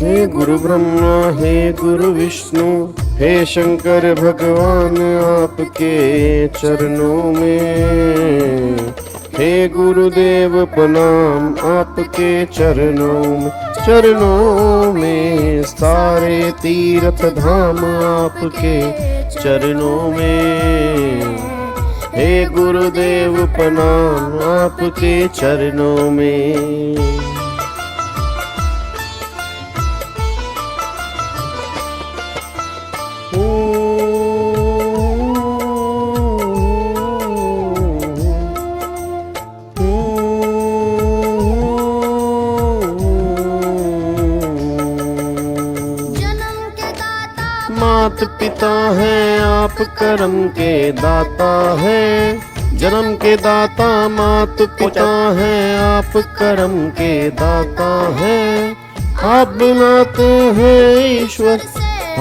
हे गुरु ब्रह्मा हे गुरु विष्णु हे शंकर भगवान आपके चरणों में। हे गुरुदेव प्रणाम आपके चरणों में सारे तीर्थ धाम आपके चरणों में। हे गुरुदेव प्रणाम आपके चरणों में। मात पिता है आप कर्म के दाता है। जन्म के दाता मात पिता है आप कर्म के दाता है। आप बनाते हैं ईश्वर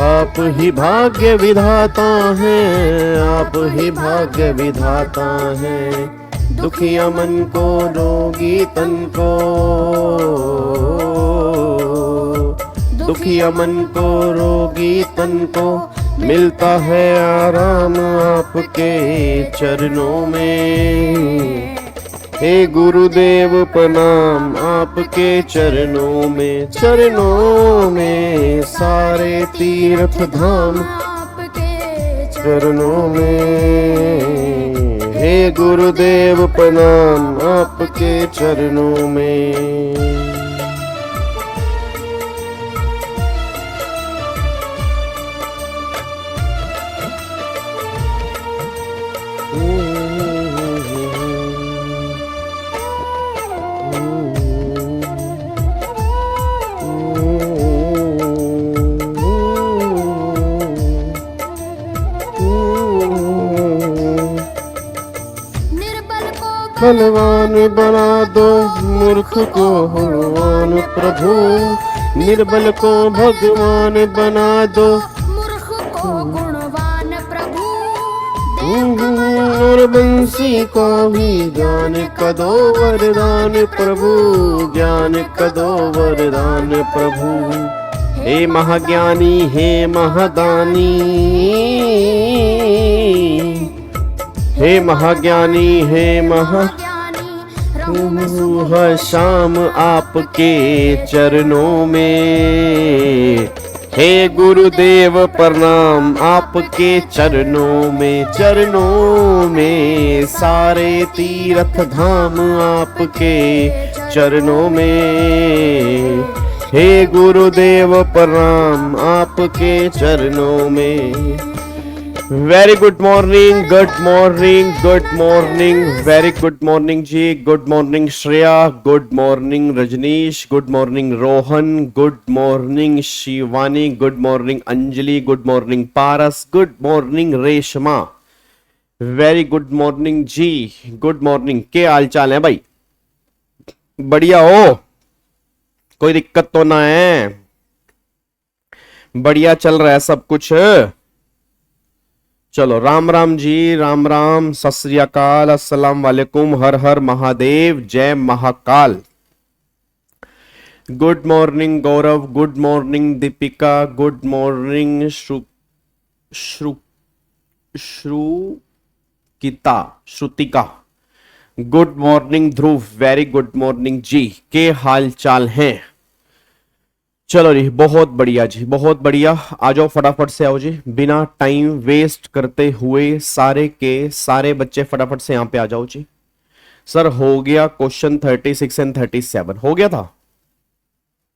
आप ही भाग्य विधाता हैं। आप ही भाग्य विधाता हैं। दुखिया मन को रोगी तन को दुखिया मन को रोगी तन को मिलता है आराम आपके चरणों में। हे गुरुदेव प्रणाम आपके चरणों में सारे तीर्थ धाम आपके चरणों में। हे गुरुदेव प्रणाम आपके चरणों में। बलवान बना दो मूर्ख को भगवान प्रभु। निर्बल को भगवान बना दो मूर्ख को गुणवान प्रभु। और बंसी को भी ज्ञान का दो वरदान प्रभु। ज्ञान का दो वरदान प्रभु। हे महाज्ञानी हे महादानी हे महाज्ञानी हे हर शाम आपके चरणों में। हे गुरुदेव प्रणाम आपके चरणों में सारे तीर्थ धाम आपके चरणों में। हे गुरुदेव प्रणाम आपके चरणों में। Very good morning very good morning ji. Good morning Shreya, good morning Rajneesh, good morning Rohan, good morning Shivani, good morning Anjali, good morning Paras, good morning Reshma. Very good morning ji, good morning. क्या हाल चाल है भाई? बढ़िया हो? कोई दिक्कत तो ना है? बढ़िया चल रहा है सब कुछ? चलो राम राम जी, राम राम, सत श्री अकाल, अस्सलाम वालेकुम, हर हर महादेव, जय Mahakal. Good morning Gaurav, good morning Deepika, good morning Shrutika, good morning Dhruv, very good morning ji. के हाल चाल हैं? चलो जी बहुत बढ़िया जी, बहुत बढ़िया। आ जाओ फटाफट से आओ जी, बिना टाइम वेस्ट करते हुए सारे के सारे बच्चे फटाफट से यहाँ पे आ जाओ जी। सर हो गया क्वेश्चन 36 एंड 37 हो गया था,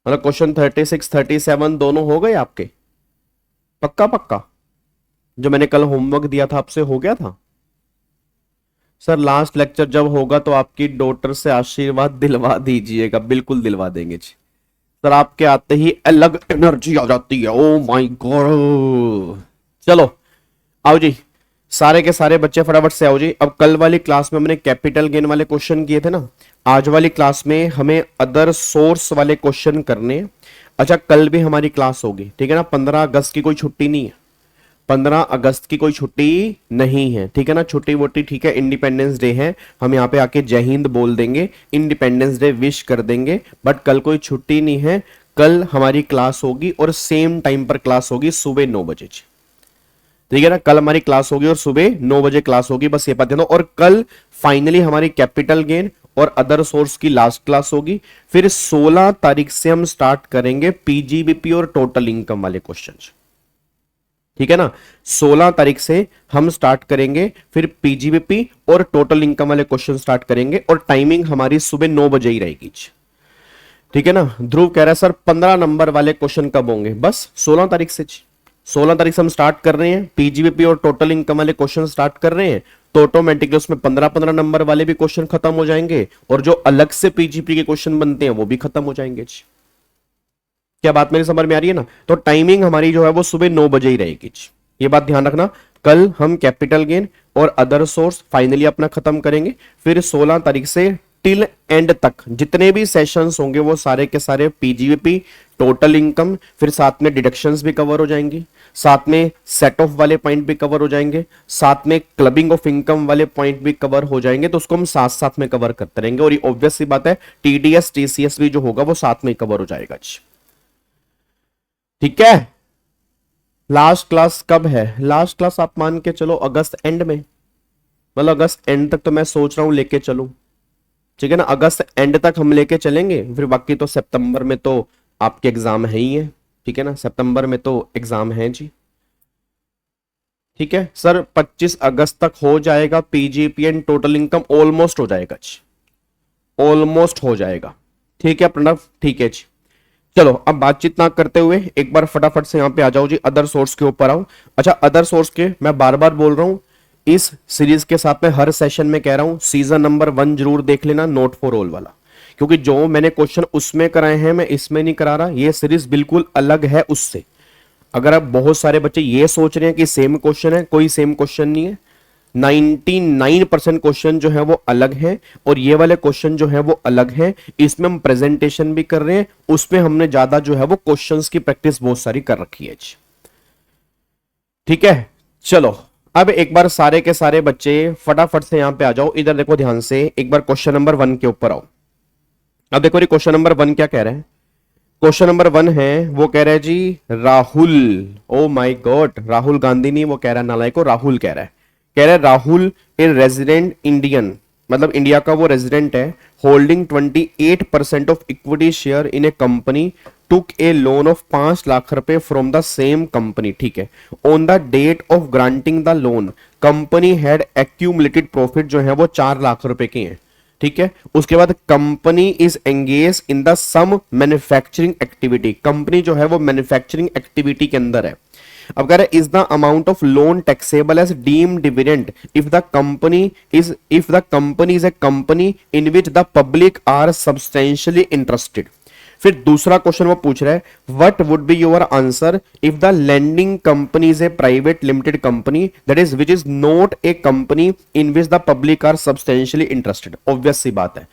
मतलब क्वेश्चन 36 37 दोनों हो गए आपके? पक्का पक्का? जो मैंने कल होमवर्क दिया था आपसे हो गया था? सर लास्ट लेक्चर जब होगा तो आपकी डॉटर से आशीर्वाद दिलवा दीजिएगा। बिल्कुल दिलवा देंगे जी सर, आपके आते ही अलग एनर्जी आ जाती है। ओ माय गॉड। चलो आओ जी, सारे के सारे बच्चे फटाफट से आओ जी। अब कल वाली क्लास में हमने कैपिटल गेन वाले क्वेश्चन किए थे ना, आज वाली क्लास में हमें अदर सोर्स वाले क्वेश्चन करने। अच्छा कल भी हमारी क्लास होगी, ठीक है ना? 15 अगस्त की कोई छुट्टी नहीं है, 15 अगस्त की कोई छुट्टी नहीं है, ठीक है ना? छुट्टी वोटी ठीक है, इंडिपेंडेंस डे है, हम यहाँ पे आके जय हिंद बोल देंगे, इंडिपेंडेंस डे विश कर देंगे, बट कल कोई छुट्टी नहीं है। कल हमारी क्लास होगी और सेम टाइम पर क्लास होगी सुबह 9 बजे। ठीक है ना, कल हमारी क्लास होगी और सुबह 9 बजे क्लास होगी, बस ये बात ध्यान दो। और कल फाइनली हमारी कैपिटल गेन और अदर सोर्स की लास्ट क्लास होगी। फिर 16 तारीख से हम स्टार्ट करेंगे पीजीबीपी और टोटल इनकम वाले क्वेश्चंस। ठीक है ना, 16 तारीख से हम स्टार्ट करेंगे फिर पीजीबीपी और टोटल इनकम वाले क्वेश्चन स्टार्ट करेंगे और टाइमिंग हमारी सुबह 9 बजे ही रहेगी। ठीक है ना, ध्रुव कह रहा है सर 15 नंबर वाले क्वेश्चन कब होंगे? बस 16 तारीख से। 16 तारीख से हम स्टार्ट कर रहे हैं, पीजीबीपी और टोटल इनकम वाले क्वेश्चन स्टार्ट कर रहे हैं, तो ऑटोमेटिकली उसमें 15-15 नंबर वाले भी क्वेश्चन खत्म हो जाएंगे और जो अलग से पीजीपी के क्वेश्चन बनते हैं वो भी खत्म हो जाएंगे। क्या बात मेरी समझ में आ रही है ना? तो टाइमिंग हमारी जो है वो सुबह 9 बजे ही रहेगी। ये बात ध्यान रखना। कल हम कैपिटल गेन और अदर सोर्स फाइनली अपना खत्म करेंगे, फिर 16 तारीख से टिल एंड तक जितने भी सेशंस होंगे वो सारे के सारे पीजीबीपी, टोटल इनकम, फिर साथ में डिडक्शंस भी कवर हो जाएंगी, साथ में सेट ऑफ वाले पॉइंट भी कवर हो जाएंगे, साथ में क्लबिंग ऑफ इनकम वाले पॉइंट भी कवर हो जाएंगे। तो उसको हम साथ साथ में कवर करते रहेंगे और ये ऑब्वियस सी बात है टीडीएस टीसीएस भी जो होगा वो साथ में कवर हो जाएगा। ठीक है, लास्ट क्लास कब है? लास्ट क्लास आप मान के चलो अगस्त एंड में, मतलब अगस्त एंड तक तो मैं सोच रहा हूं लेके चलूं। ठीक है ना, अगस्त एंड तक हम लेके चलेंगे, फिर बाकी तो सितंबर में तो आपके एग्जाम है ही है। ठीक है ना, सितंबर में तो एग्जाम है जी। ठीक है सर, 25 अगस्त तक हो जाएगा PGP and total income, almost हो जाएगा जी, ऑलमोस्ट हो जाएगा। ठीक है प्रणव, ठीक है जी। चलो अब बातचीत ना करते हुए एक बार फटाफट से यहां पे आ जाओ जी, अदर सोर्स के ऊपर आओ। अच्छा, अदर सोर्स के मैं बार बार बोल रहा हूं, इस सीरीज के साथ में हर सेशन में कह रहा हूं सीजन नंबर 1 जरूर देख लेना, नोट फॉर ऑल वाला, क्योंकि जो मैंने क्वेश्चन उसमें कराए हैं मैं इसमें नहीं करा रहा। ये सीरीज बिल्कुल अलग है उससे। अगर आप बहुत सारे बच्चे ये सोच रहे हैं कि सेम क्वेश्चन है, कोई सेम क्वेश्चन नहीं है। 99% क्वेश्चन जो है वो अलग है और ये वाले क्वेश्चन जो है वो अलग है। इसमें हम प्रेजेंटेशन भी कर रहे हैं, उसमें हमने ज्यादा जो है वो क्वेश्चंस की प्रैक्टिस बहुत सारी कर रखी है। ठीक है, चलो अब एक बार सारे के सारे बच्चे फटाफट से यहां पे आ जाओ, इधर देखो ध्यान से, एक बार क्वेश्चन नंबर 1 के ऊपर आओ। अब देखो ये क्वेश्चन नंबर 1 क्या कह रहा है? क्वेश्चन नंबर 1 है, वो कह रहा है जी Rahul, oh my god, Rahul Gandhi नहीं, वो कह रहा है नालायक को, राहुल कह रहा है, राहुल ए रेजिडेंट इंडियन, मतलब इंडिया का वो रेजिडेंट है, holding 28% of equity share in a company, took a loan of 5 lakh रुपए फ्रॉम द सेम कंपनी। ठीक है, on the date of granting the loan company had accumulated profit जो है वो 4 लाख रुपए के हैं। ठीक है, उसके बाद company is engage in the some manufacturing activity, company जो है वो मैन्युफैक्चरिंग एक्टिविटी के अंदर है। अब कह रहे is the amount of loan taxable as deemed dividend if the company is a company in which the public are substantially interested. फिर दूसरा क्वेश्चन वो पूछ रहा है, what would be your answer if the lending company is a private limited company that is which is not a company in which the public are substantially interested. Obvious सी बात है,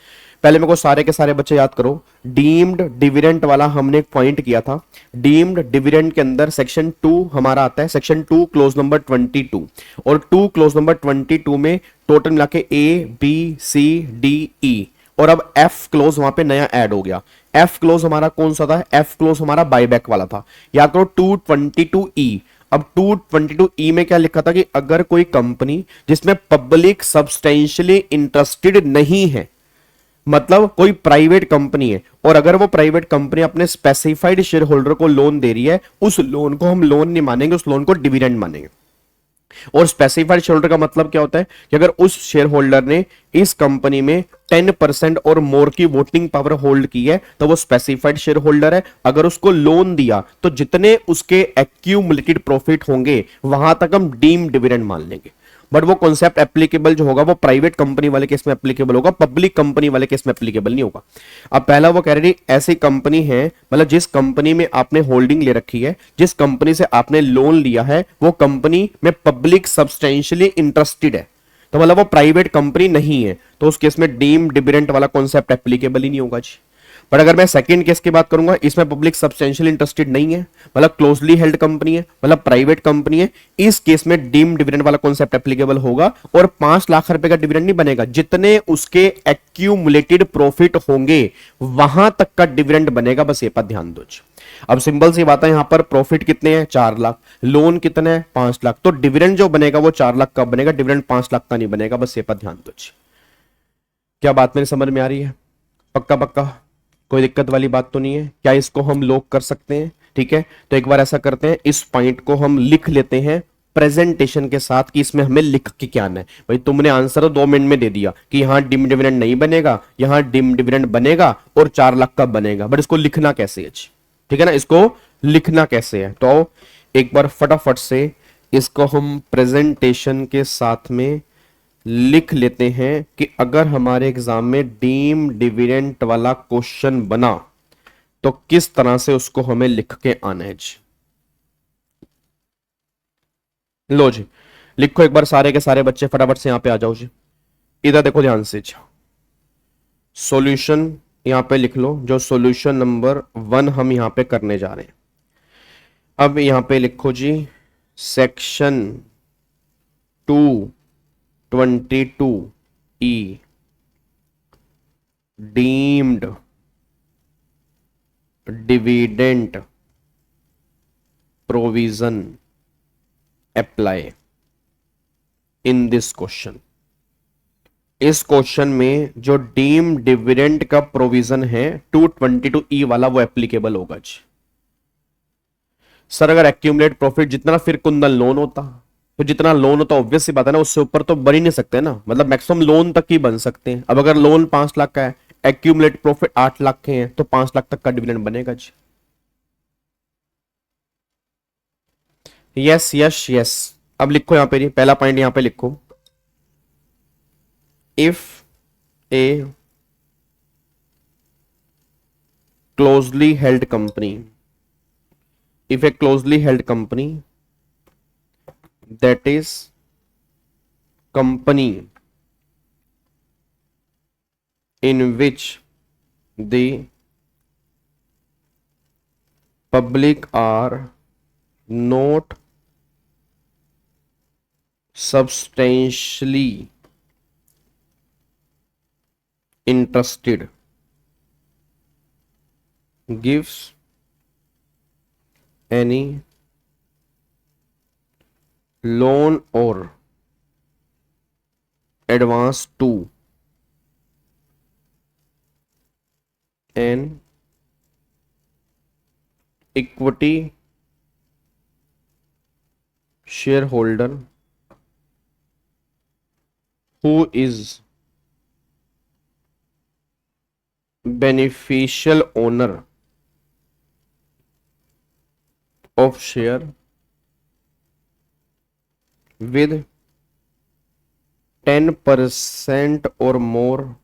पहले मेरे को सारे के सारे बच्चे याद करो, डीम्ड डिविडेंड वाला हमने एक पॉइंट किया था। डीम्ड डिविडेंड के अंदर सेक्शन 2 हमारा आता है, सेक्शन 2 क्लोज नंबर 22, और 2 क्लोज नंबर 22 में टोटल मिला के A B C D E, और अब एफ क्लोज वहां पे नया ऐड हो गया। एफ क्लोज हमारा कौन सा था? एफ क्लोज हमारा बायबैक वाला था। याद करो 222E। अब 222E में क्या लिखा था कि अगर कोई कंपनी जिसमें पब्लिक सब्सटेंशियली इंटरेस्टेड नहीं है, मतलब कोई प्राइवेट कंपनी है, और अगर वो प्राइवेट कंपनी अपने स्पेसिफाइड शेयर होल्डर को लोन दे रही है, उस लोन को हम लोन नहीं मानेंगे, उस लोन को डिविडेंड मानेंगे। और स्पेसिफाइड शेयर होल्डर का मतलब क्या होता है कि अगर उस शेयर होल्डर ने इस कंपनी में 10% और मोर की वोटिंग पावर होल्ड की है तो वो स्पेसिफाइड शेयर होल्डर है। अगर उसको लोन दिया तो जितने उसके एक्यूमुलेटेड प्रॉफिट होंगे वहां तक हम डीम डिविडेंड मान लेंगे। बट वो कॉन्सेप्ट एप्लीकेबल जो होगा वो प्राइवेट कंपनी वाले केस में एप्लीकेबल होगा, पब्लिक कंपनी वाले केस में एप्लीकेबल नहीं होगा। अब पहला वो कह रही ऐसी कंपनी है, मतलब जिस कंपनी में आपने होल्डिंग ले रखी है, जिस कंपनी से आपने लोन लिया है, वो कंपनी में पब्लिक सब्सटेंशियली इंटरेस्टेड है, तो मतलब वो प्राइवेट कंपनी नहीं है, तो उस केस में डीम डिविडेंड वाला कॉन्सेप्ट एप्लीकेबल ही नहीं होगा जी। बट अगर मैं सेकंड केस की बात करूंगा, इसमें पब्लिक सब्सटेंशियल इंटरेस्टेड नहीं है, मतलब क्लोजली हेल्ड कंपनी है, मतलब प्राइवेट कंपनी है, इस केस में डीम डिविडेंड वाला कॉन्सेप्ट एप्लीकेबल होगा और 5 लाख रुपए का डिविडेंड नहीं बनेगा, जितने उसके एक्यूमुलेटेड प्रॉफिट होंगे वहां तक का डिविडेंड बनेगा, बस ये पर ध्यान दो। अब सिंपल सी बात है, यहां पर प्रॉफिट कितने हैं 4 लाख, लोन कितने हैं 5 लाख, तो डिविडेंड जो बनेगा वो 4 लाख का बनेगा, डिविडेंड 5 लाख का नहीं बनेगा, बस ये पर ध्यान दो। क्या बात मेरी समझ में आ रही है? पक्का पक्का, कोई दिक्कत वाली बात तो नहीं है? क्या इसको हम लॉक कर सकते हैं? ठीक है, तो एक बार ऐसा करते हैं, इस पॉइंट को हम लिख लेते हैं प्रेजेंटेशन के साथ कि इसमें हमें लिख के क्या आना है। भाई तुमने आंसर 2 मिनट में दे दिया कि यहां डिम डिविडेंड नहीं बनेगा, यहां डिम डिविडेंड बनेगा और 4 लाख का बनेगा, बट इसको लिखना कैसे है? ठीक है ना, इसको लिखना कैसे है? तो एक बार फटाफट से इसको हम प्रेजेंटेशन के साथ में लिख लेते हैं कि अगर हमारे एग्जाम में डीम डिविडेंड वाला क्वेश्चन बना तो किस तरह से उसको हमें लिख के आना है जी। लो जी, लिखो एक बार सारे के सारे बच्चे फटाफट से यहां पे आ जाओ जी। इधर देखो ध्यान से जी, सॉल्यूशन यहां पे लिख लो, जो सॉल्यूशन नंबर 1 हम यहां पे करने जा रहे हैं। अब यहां पे लिखो जी, section 222E deemed dividend provision apply in this question. इस क्वेश्चन में जो डीम डिविडेंड का प्रोविजन है 222E वाला वो एप्लीकेबल होगा जी। सर अगर एक्यूमुलेट प्रॉफिट जितना फिर कुंदन लोन होता, तो जितना लोन होता ऑब्वियस सी बात है ना, उससे ऊपर तो बन ही नहीं सकते ना, मतलब मैक्सिमम लोन तक ही बन सकते हैं। अब अगर लोन 5 लाख का है, एक्यूमुलेट प्रॉफिट 8 लाख के हैं, तो 5 लाख तक का डिविडेंड बनेगा जी। Yes yes yes. अब लिखो यहां पे, पहला पॉइंट यहां पे लिखो, if A closely held company, if a closely held company, that is company in which the public are not substantially interested, gives any loan or advance to an equity shareholder who is beneficial owner of share with 10% or more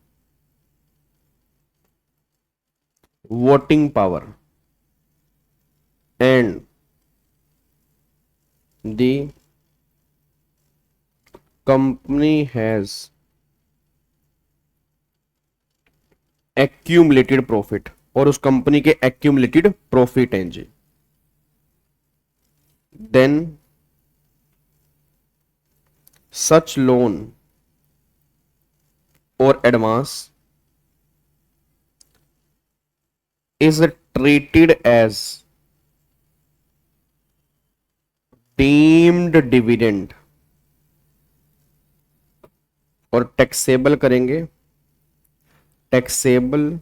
voting power and the company has accumulated profit, और उस company के accumulated profit हैं जी, then such loan or advance is treated as deemed dividend और taxable करेंगे, taxable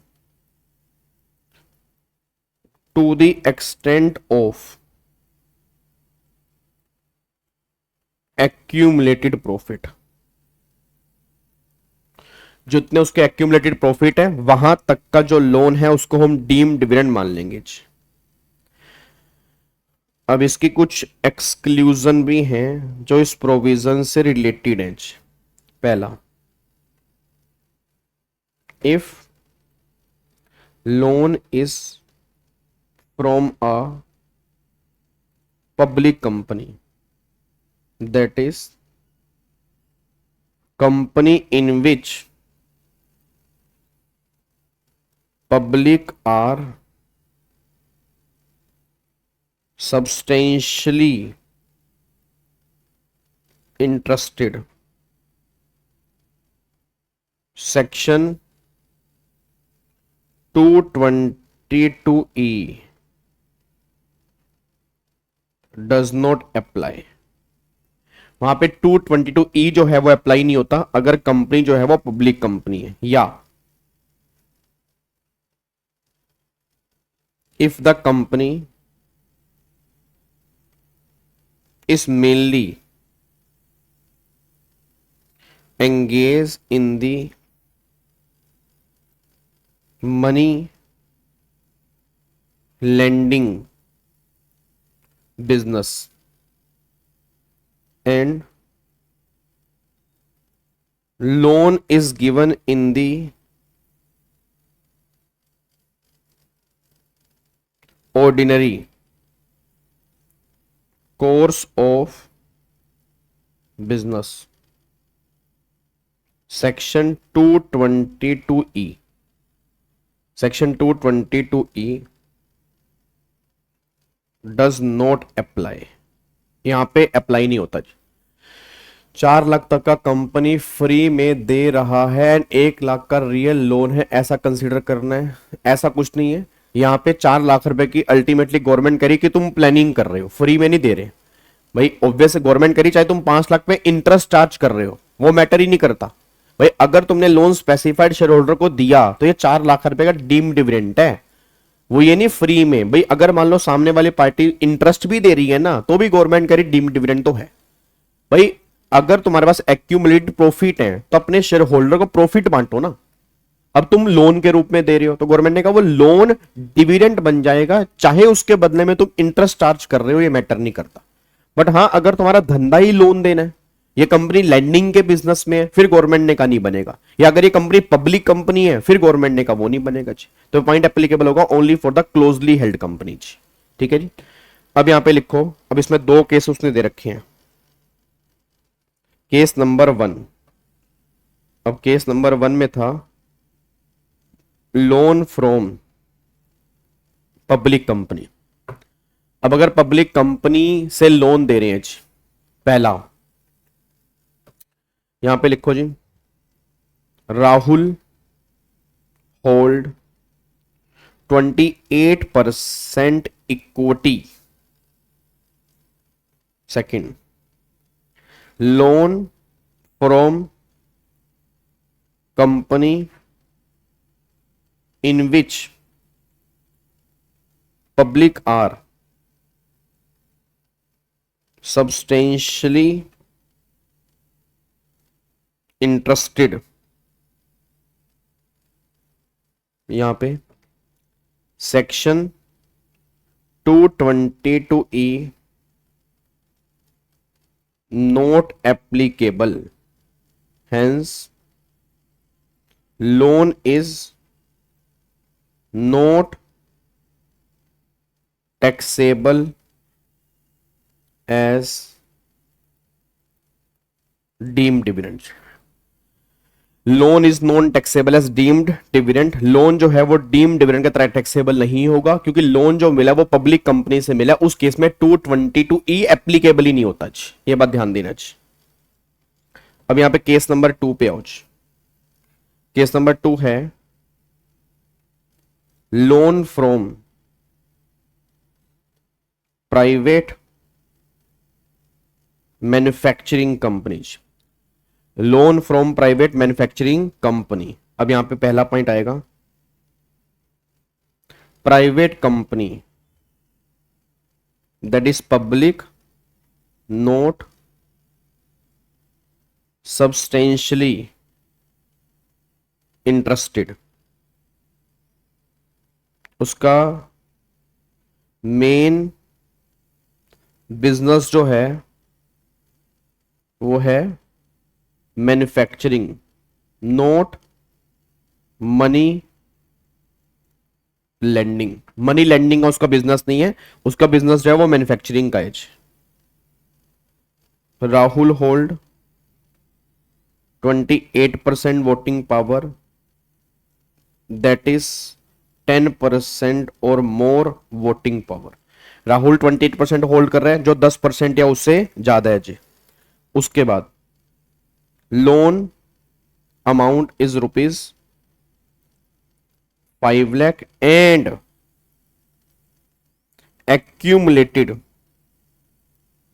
to the extent of accumulated profit. जितने उसके accumulated profit है वहां तक का जो लोन है उसको हम डीम डिविडेंड मान लेंगे। अब इसकी कुछ एक्सक्लूजन भी हैं जो इस प्रोविजन से रिलेटेड हैं। पहला, if loan is from a public company, that is company in which public are substantially interested. Section 222E does not apply. वहां पे 222E जो है वो अप्लाई नहीं होता अगर कंपनी जो है वो पब्लिक कंपनी है, या if the company is mainly engaged in the money lending business and loan is given in the ordinary course of business. Section 222E. Section 222E does not apply. यहां पे apply नहीं होता। 4 लाख तक का company free में दे रहा है and 1 lakh का रियल लोन है, ऐसा कंसीडर करना है, ऐसा कुछ नहीं है। यहाँ पे 4 लाख रुपए की अल्टीमेटली गवर्नमेंट करी कि तुम प्लानिंग कर रहे हो, फ्री में नहीं दे रहे भाई। ऑब्वियस गवर्नमेंट करी, चाहे तुम 5 लाख पे इंटरेस्ट चार्ज कर रहे हो, वो मैटर ही नहीं करता भाई। अगर तुमने लोन स्पेसिफाइड शेयर होल्डर को दिया तो ये 4 लाख रुपए का डीम डिविडेंड है, वो ये नहीं फ्री में भाई। अगर मान लो सामने वाली पार्टी इंटरेस्ट भी दे रही है ना, तो भी गवर्नमेंट करी डीम डिविडेंड तो है भाई। अगर तुम्हारे पास एक्यूमुलेटेड प्रॉफिट है तो अपने शेयर होल्डर को प्रॉफिट बांटो ना। अब तुम लोन के रूप में दे रहे हो तो गवर्नमेंट ने कहा वो लोन डिविडेंड बन जाएगा, चाहे उसके बदले में तुम इंटरेस्ट चार्ज कर रहे हो, ये मैटर नहीं करता। बट हाँ, अगर तुम्हारा धंधा ही लोन देना है, ये कंपनी लैंडिंग के बिजनेस में है, फिर गवर्नमेंट ने कहा नहीं बनेगा। या अगर ये कंपनी पब्लिक कंपनी है, फिर गवर्नमेंट ने कहा वो नहीं बनेगा जी। तो पॉइंट एप्लीकेबल होगा only for the closely held company जी। ठीक है जी। अब यहां पे लिखो, अब इसमें 2 केस उसने दे रखे हैं। केस नंबर 1, अब केस नंबर 1 में था लोन फ्रॉम पब्लिक कंपनी। अब अगर पब्लिक कंपनी से लोन दे रहे हैं जी, पहला यहां पे लिखो जी, Rahul hold 28% equity. Second, loan from company in which public are substantially interested। यहां पे section 222E not applicable, hence loan is not taxable as deemed dividend। Loan is non taxable as deemed dividend. Loan जो है वो deemed dividend के तरह taxable नहीं होगा, क्योंकि लोन जो मिला वो पब्लिक कंपनी से मिला, उस केस में 222E एप्लीकेबल ही नहीं होता जी। ये बात ध्यान देना जी। अब यहां पे केस नंबर 2 पे आओ जी। केस नंबर 2 है loan from private manufacturing companies. Loan from private manufacturing company. अब यहां पे पहला पॉइंट आएगा, private company that is public not substantially interested. उसका मेन बिजनेस जो है वो है manufacturing, not money lending. Money lending का उसका बिजनेस नहीं है, उसका बिजनेस जो है वो मैन्युफैक्चरिंग का है। Rahul hold 28% voting power, that is 10% और मोर वोटिंग पावर। राहुल 28% होल्ड कर रहे हैं, जो 10% या उससे ज्यादा है जी। उसके बाद loan amount is ₹5 lakh and accumulated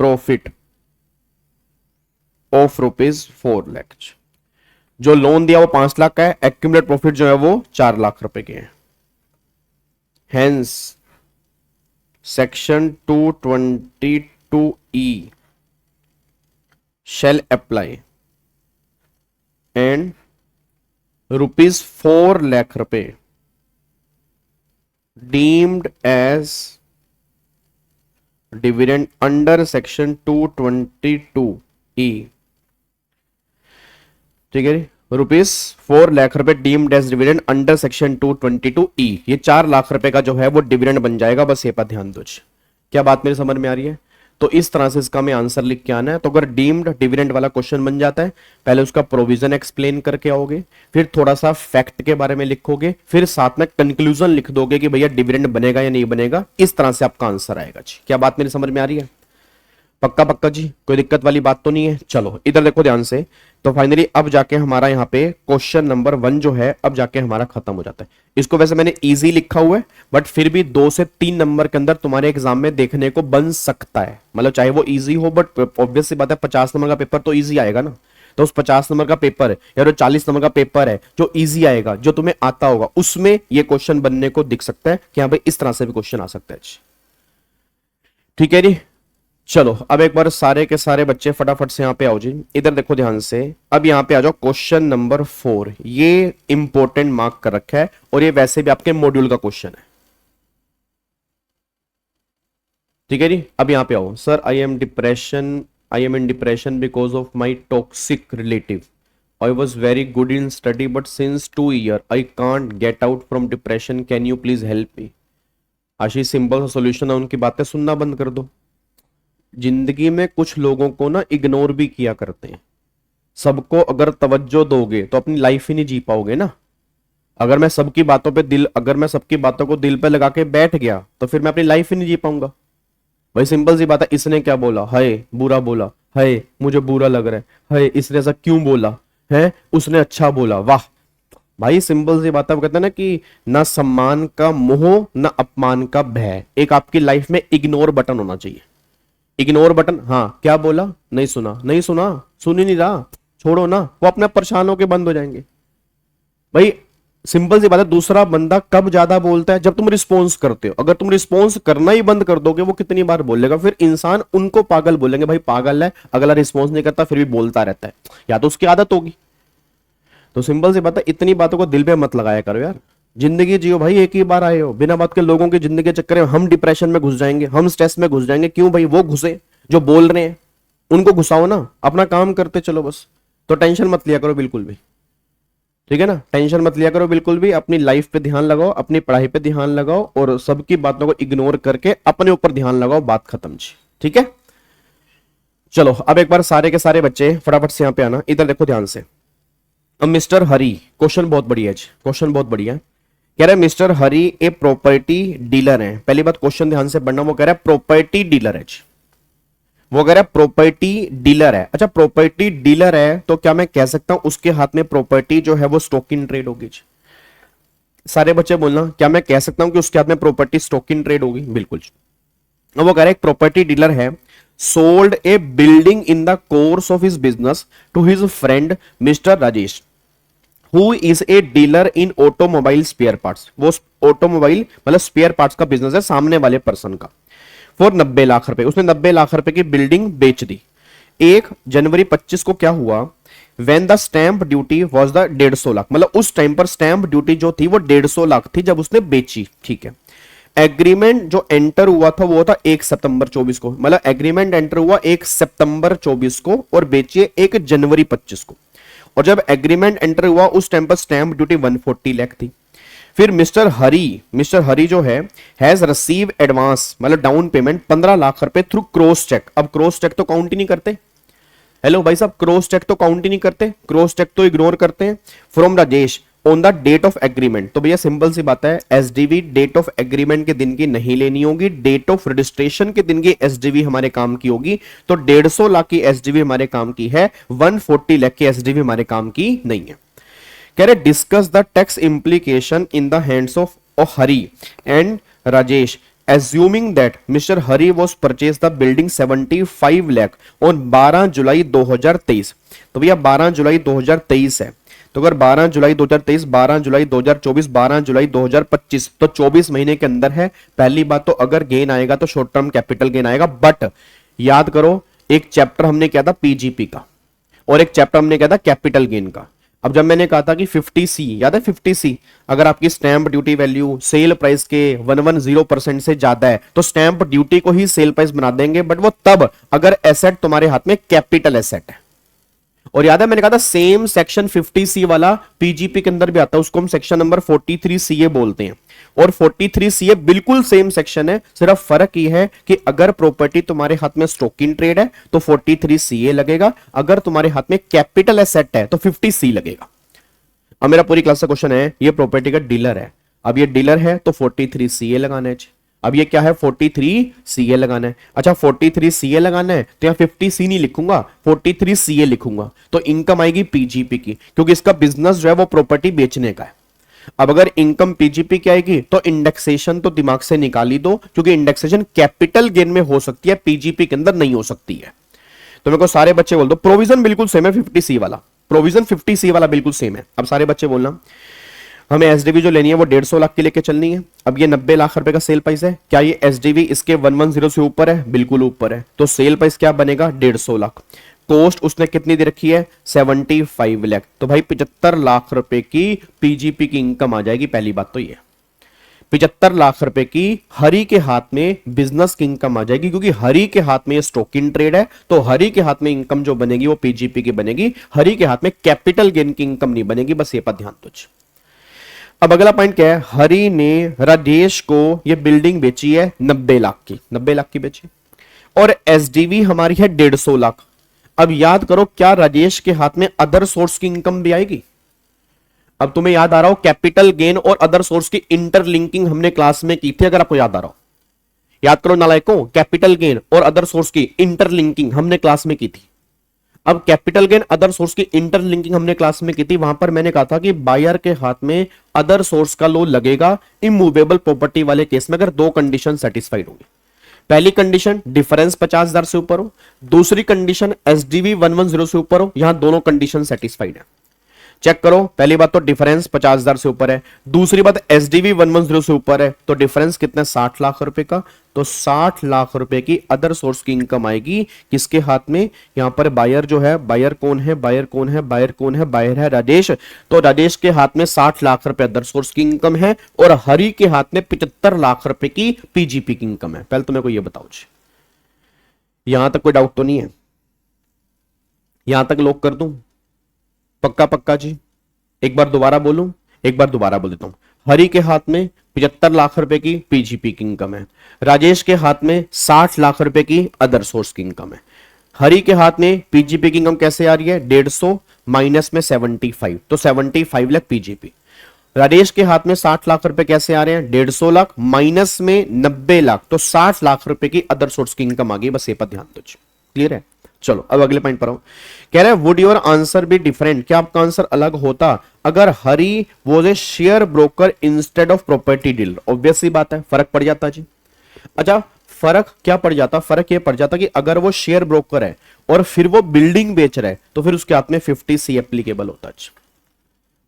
profit of ₹4 lakh. जो लोन दिया वो 5 लाख का है, एक्यूमुलेट प्रॉफिट जो है वो 4 लाख रुपए के हैं। Hence section 222E shall apply and ₹4 lakh deemed as dividend under section 222E, ठीक है। ₹4 lakh deemed as dividend under section 222E, ये 4 लाख रुपए का जो है वो डिविडेंड बन जाएगा। बस ये पर ध्यान दो। क्या बात मेरी समझ में आ रही है? तो इस तरह से इसका में आंसर लिख के आना है। तो अगर डीम्ड डिविडेंड वाला क्वेश्चन बन जाता है, पहले उसका प्रोविजन एक्सप्लेन करके आओगे, फिर थोड़ा सा फैक्ट के बारे में लिखोगे, फिर साथ में कंक्लूजन लिख दोगे कि भैया डिविडेंड बनेगा या नहीं बनेगा। इस तरह से आपका आंसर आएगा जी। क्या बात मेरी समझ में आ रही है? पक्का पक्का जी, कोई दिक्कत वाली बात तो नहीं है। चलो इधर देखो ध्यान से। तो फाइनली अब जाके हमारा यहाँ पे क्वेश्चन नंबर 1 जो है अब जाके हमारा खत्म हो जाता है। इसको वैसे मैंने इजी लिखा हुआ है, बट फिर भी 2 से 3 नंबर के अंदर तुम्हारे एग्जाम में देखने को बन सकता है। मतलब चाहे वो इजी हो, बट ऑब्वियस सी बात है 50 नंबर का पेपर तो इजी आएगा ना। तो उस 50 नंबर का पेपर या जो 40 नंबर का पेपर है जो इजी आएगा, जो तुम्हें आता होगा, उसमें ये क्वेश्चन बनने को दिख सकता है कि हाँ भाई इस तरह से भी क्वेश्चन आ सकता है। ठीक है जी। चलो अब एक बार सारे के सारे बच्चे फटाफट से यहां पे आओ जी। इधर देखो ध्यान से। अब यहां पे आ जाओ। क्वेश्चन नंबर 4 ये इंपॉर्टेंट मार्क कर रखा है और ये वैसे भी आपके मॉड्यूल का क्वेश्चन है। ठीक है जी। अब यहां पे आओ। Sir I am in depression because of my toxic relative. I was very good in study but since 2 years I can't get out from depression, can you please help me. Ashish simple सा solution है, उनकी बातें सुनना बंद कर दो। जिंदगी में कुछ लोगों को ना इग्नोर भी किया करते हैं। सबको अगर तवज्जो दोगे तो अपनी लाइफ ही नहीं जी पाओगे ना। अगर मैं सबकी बातों को दिल पे लगा के बैठ गया तो फिर मैं अपनी लाइफ ही नहीं जी पाऊंगा। भाई सिंपल सी बात है। इसने क्या बोला, हाय बुरा बोला, हाय मुझे बुरा लग रहा है, हाय इसने ऐसा क्यों बोला है, उसने अच्छा बोला, वाह। भाई सिंपल सी बात है। वो कहते हैं ना कि ना सम्मान का मोह ना अपमान का भय। एक आपकी लाइफ में इग्नोर बटन होना चाहिए। Ignore button. हाँ क्या बोला, नहीं सुना, नहीं सुना, सुन ही नहीं रहा, छोड़ो ना। वो अपने परेशान होकर बंद हो जाएंगे। भाई सिंपल सी बात है। दूसरा बंदा कब ज्यादा बोलता है, जब तुम रिस्पॉन्स करते हो। अगर तुम रिस्पॉन्स करना ही बंद कर दोगे, वो कितनी बार बोलेगा। फिर इंसान उनको पागल बोलेंगे। भाई पागल है, अगला रिस्पॉन्स नहीं करता फिर भी बोलता रहता है, या तो उसकी आदत होगी। तो सिंपल सी बात है, इतनी बातों को दिल पे मत लगाया करो यार। जिंदगी जियो भाई, एक ही बार आए हो। बिना बात के लोगों की जिंदगी के चक्कर में हम डिप्रेशन में घुस जाएंगे, हम स्ट्रेस में घुस जाएंगे। क्यों भाई? वो घुसे जो बोल रहे हैं, उनको घुसाओ ना, अपना काम करते चलो बस। तो टेंशन मत लिया करो बिल्कुल भी। ठीक है ना, टेंशन मत लिया करो बिल्कुल भी। अपनी लाइफ पे ध्यान लगाओ, अपनी पढ़ाई पे ध्यान लगाओ और सबकी बातों को इग्नोर करके अपने ऊपर ध्यान लगाओ। बात खत्म जी। ठीक है। चलो अब एक बार सारे के सारे बच्चे फटाफट से यहां पे आना। इधर देखो ध्यान से। अब मिस्टर हरी, क्वेश्चन बहुत बढ़िया है, क्वेश्चन बहुत बढ़िया है। कह रहा है mister Hari a property dealer है। पहली बात क्वेश्चन ध्यान से पढ़ना। वो कह रहा है प्रॉपर्टी डीलर है। वो कह रहा है प्रॉपर्टी डीलर है। अच्छा प्रॉपर्टी डीलर है तो क्या मैं कह सकता हूं उसके हाथ में प्रॉपर्टी जो है वो स्टॉक इन ट्रेड होगी? सारे बच्चे बोलना, क्या मैं कह सकता हूं कि उसके हाथ में प्रॉपर्टी स्टॉक इन ट्रेड होगी? बिल्कुल। अब वो कह रहा है एक प्रॉपर्टी डीलर है, sold a building in the course of his business to his friend mister Rajesh who is a dealer in automobile spare parts. वो ऑटोमोबाइल मतलब स्पेयर पार्ट्स का बिजनेस है सामने वाले पर्सन का। फॉर 90 लाख रुपए, उसने 90 लाख रुपए की बिल्डिंग बेच दी। 1 जनवरी 25 को क्या हुआ? When the stamp duty was the 150 lakh, मतलब उस टाइम पर स्टैंप ड्यूटी जो थी वो 150 लाख थी जब उसने बेची। ठीक है। एग्रीमेंट जो एंटर हुआ था वो था 1 सितंबर 24 को, मतलब एग्रीमेंट एंटर हुआ 1 सितंबर 24 को और बेचिए 1 जनवरी 25 को। और जब एग्रीमेंट एंटर हुआ उस टाइम पर स्टैंप ड्यूटी 140 लाख थी। फिर मिस्टर हरी जो है हैज रिसीव एडवांस मतलब डाउन पेमेंट 15 लाख रुपए थ्रू क्रॉस चेक। अब क्रॉस चेक तो काउंट ही नहीं करते। हेलो भाई साहब, क्रॉस चेक तो काउंट ही नहीं करते, क्रॉस चेक तो इग्नोर करते हैं। From Rajesh on the date of agreement. तो भैया सिंपल सी बात है, एसडीवी डेट ऑफ एग्रीमेंट के दिन की नहीं लेनी होगी, डेट ऑफ रजिस्ट्रेशन के दिन की एसडीवी हमारे काम की होगी। तो 150 लाख की एसडीवी हमारे काम की है, 140 लाख की एसडीवी हमारे काम की नहीं है। कह रहे discuss the tax implication in the hands of Hari and Rajesh assuming that Mr. Hari was purchased the building 75 lakh on 12 जुलाई 2023। तो भैया 12 जुलाई 2023 है, तो अगर 12 जुलाई 2023, 12 जुलाई 2024, 12 जुलाई 2025, तो 24 महीने के अंदर है। पहली बात तो अगर गेन आएगा तो शॉर्ट टर्म कैपिटल गेन आएगा, बट याद करो एक चैप्टर हमने किया था पीजीपी का और एक चैप्टर हमने किया था कैपिटल गेन का। अब जब मैंने कहा था कि 50C, याद है 50C, अगर आपकी stamp duty value sale price के 110% से ज्यादा है तो स्टैंप ड्यूटी को ही सेल प्राइस बना देंगे, बट वो तब अगर एसेट तुम्हारे हाथ में कैपिटल एसेट है। और याद है मैंने कहा था सेम सेक्शन 50C वाला पीजीपी के अंदर भी आता है, उसको हम सेक्शन नंबर 43CA बोलते हैं। और 43CA बिल्कुल सेम सेक्शन है, सिर्फ फर्क ये है कि अगर प्रॉपर्टी तुम्हारे हाथ में स्टॉक इन ट्रेड है तो 43CA लगेगा, अगर तुम्हारे हाथ में कैपिटल एसेट है तो 50C लगेगा। अब मेरा पूरी क्लास का क्वेश्चन है, ये प्रॉपर्टी का डीलर है, अब ये डीलर है तो 43CA लगाना है। अब ये क्या है 43CA लगाना है। अच्छा 43CA लगाना है तो यहाँ 50C नहीं लिखूंगा, 43CA लिखूंगा, तो इनकम आएगी पीजीपी की, क्योंकि इसका बिजनेस जो है वो प्रॉपर्टी बेचने का है। अब अगर इनकम पीजीपी की आएगी तो इंडेक्सेशन तो दिमाग से निकाल ही दो, क्योंकि इंडेक्सेशन कैपिटल गेन में हो सकती है, पीजीपी के अंदर नहीं हो सकती है। तो मेरे को सारे बच्चे बोल दो प्रोविजन बिल्कुल सेम है, 50C वाला प्रोविजन 50C वाला बिल्कुल सेम है। अब सारे बच्चे बोलना हमें एसडीवी जो लेनी है वो 150 लाख की लेके चलनी है। अब ये 90 लाख रुपए का सेल प्राइस है, क्या ये एसडीवी इसके 110 से ऊपर है? बिल्कुल ऊपर है, तो सेल प्राइस क्या बनेगा 150 लाख। कॉस्ट उसने कितनी दे रखी है 75 लाख, तो भाई 75 लाख रुपए की पीजीपी की इनकम आ जाएगी। पहली बात तो ये 75 लाख रुपए की हरी के हाथ में बिजनेस की इनकम आ जाएगी, क्योंकि हरी के हाथ में स्टॉक इन ट्रेड है, तो हरी के हाथ में इनकम जो बनेगी वो पीजीपी की बनेगी, हरी के हाथ में कैपिटल गेन की इनकम नहीं बनेगी। बस ये पर ध्यान दो। अब अगला पॉइंट क्या है, हरी ने राजेश को ये बिल्डिंग बेची है 90 लाख की, 90 लाख की बेची, और एसडीवी हमारी है 150 लाख। अब याद करो क्या राजेश के हाथ में अदर सोर्स की इनकम भी आएगी? अब तुम्हें याद आ रहा हो कैपिटल गेन और अदर सोर्स की इंटरलिंकिंग हमने क्लास में की थी, अगर आपको याद आ रहा हो याद करो नालायकों, कैपिटल गेन और अदर सोर्स की इंटरलिंकिंग हमने क्लास में की थी। अब कैपिटल गेन अदर सोर्स की इंटरलिंकिंग हमने क्लास में की थी, वहां पर मैंने कहा था कि बायर के हाथ में अदर सोर्स का लोन लगेगा इमूवेबल प्रॉपर्टी वाले केस में, अगर दो कंडीशन सेटिस्फाइड होंगी। पहली कंडीशन डिफरेंस 50,000 से ऊपर हो, दूसरी कंडीशन एसडीवी 110 से ऊपर हो। यहां दोनों कंडीशन सेटिस्फाइड है। चेक करो, पहली बात तो डिफरेंस 50,000 से ऊपर है, दूसरी बात एसडीवी 110 से ऊपर है, तो डिफरेंस कितना 60 लाख रुपए का, तो 60 लाख रुपए की अदर सोर्स की इनकम आएगी किसके हाथ में? यहां पर बायर जो है, बायर कौन है, बायर कौन है, बायर कौन है, बायर है राजेश, तो राजेश के हाथ में 60 लाख रुपए अदर सोर्स की इनकम है, और हरी के हाथ में 75 लाख रुपए की पीजीपी की इनकम है। पहले तो मेरे को यह बताओ जी, यहां तक कोई डाउट तो नहीं है? यहां तक लॉक कर दूं? पक्का पक्का जी? एक बार दोबारा बोलूं, एक बार दोबारा बोल देता हूं। हरी के हाथ में 75 लाख रुपए की पीजीपी की इनकम है, राजेश के हाथ में 60 लाख रुपए की अदर सोर्स की इनकम है। हरी के हाथ में पीजीपी की इनकम कैसे आ रही है 150 माइनस में 75, तो 75 लाख पीजीपी। राजेश के हाथ में 60 लाख रुपए कैसे आ रहे हैं 150 लाख माइनस में 90 लाख, तो 60 लाख रुपए की अदर सोर्स की इनकम आ गई। बस ये पर ध्यान दो, क्लियर है? चलो अब अगले पॉइंट पर आऊं। कह रहे हैं would your answer be different, क्या आपका आंसर अलग होता अगर Hari was a share broker instead of property dealer? Obvious सी बात है, फर्क पड़ जाता जी। अच्छा फर्क क्या पड़ जाता? फर्क ये पड़ जाता कि अगर वो शेयर ब्रोकर है और फिर वो बिल्डिंग बेच रहा है तो फिर उसके हाथ में 50C एप्लीकेबल होता है,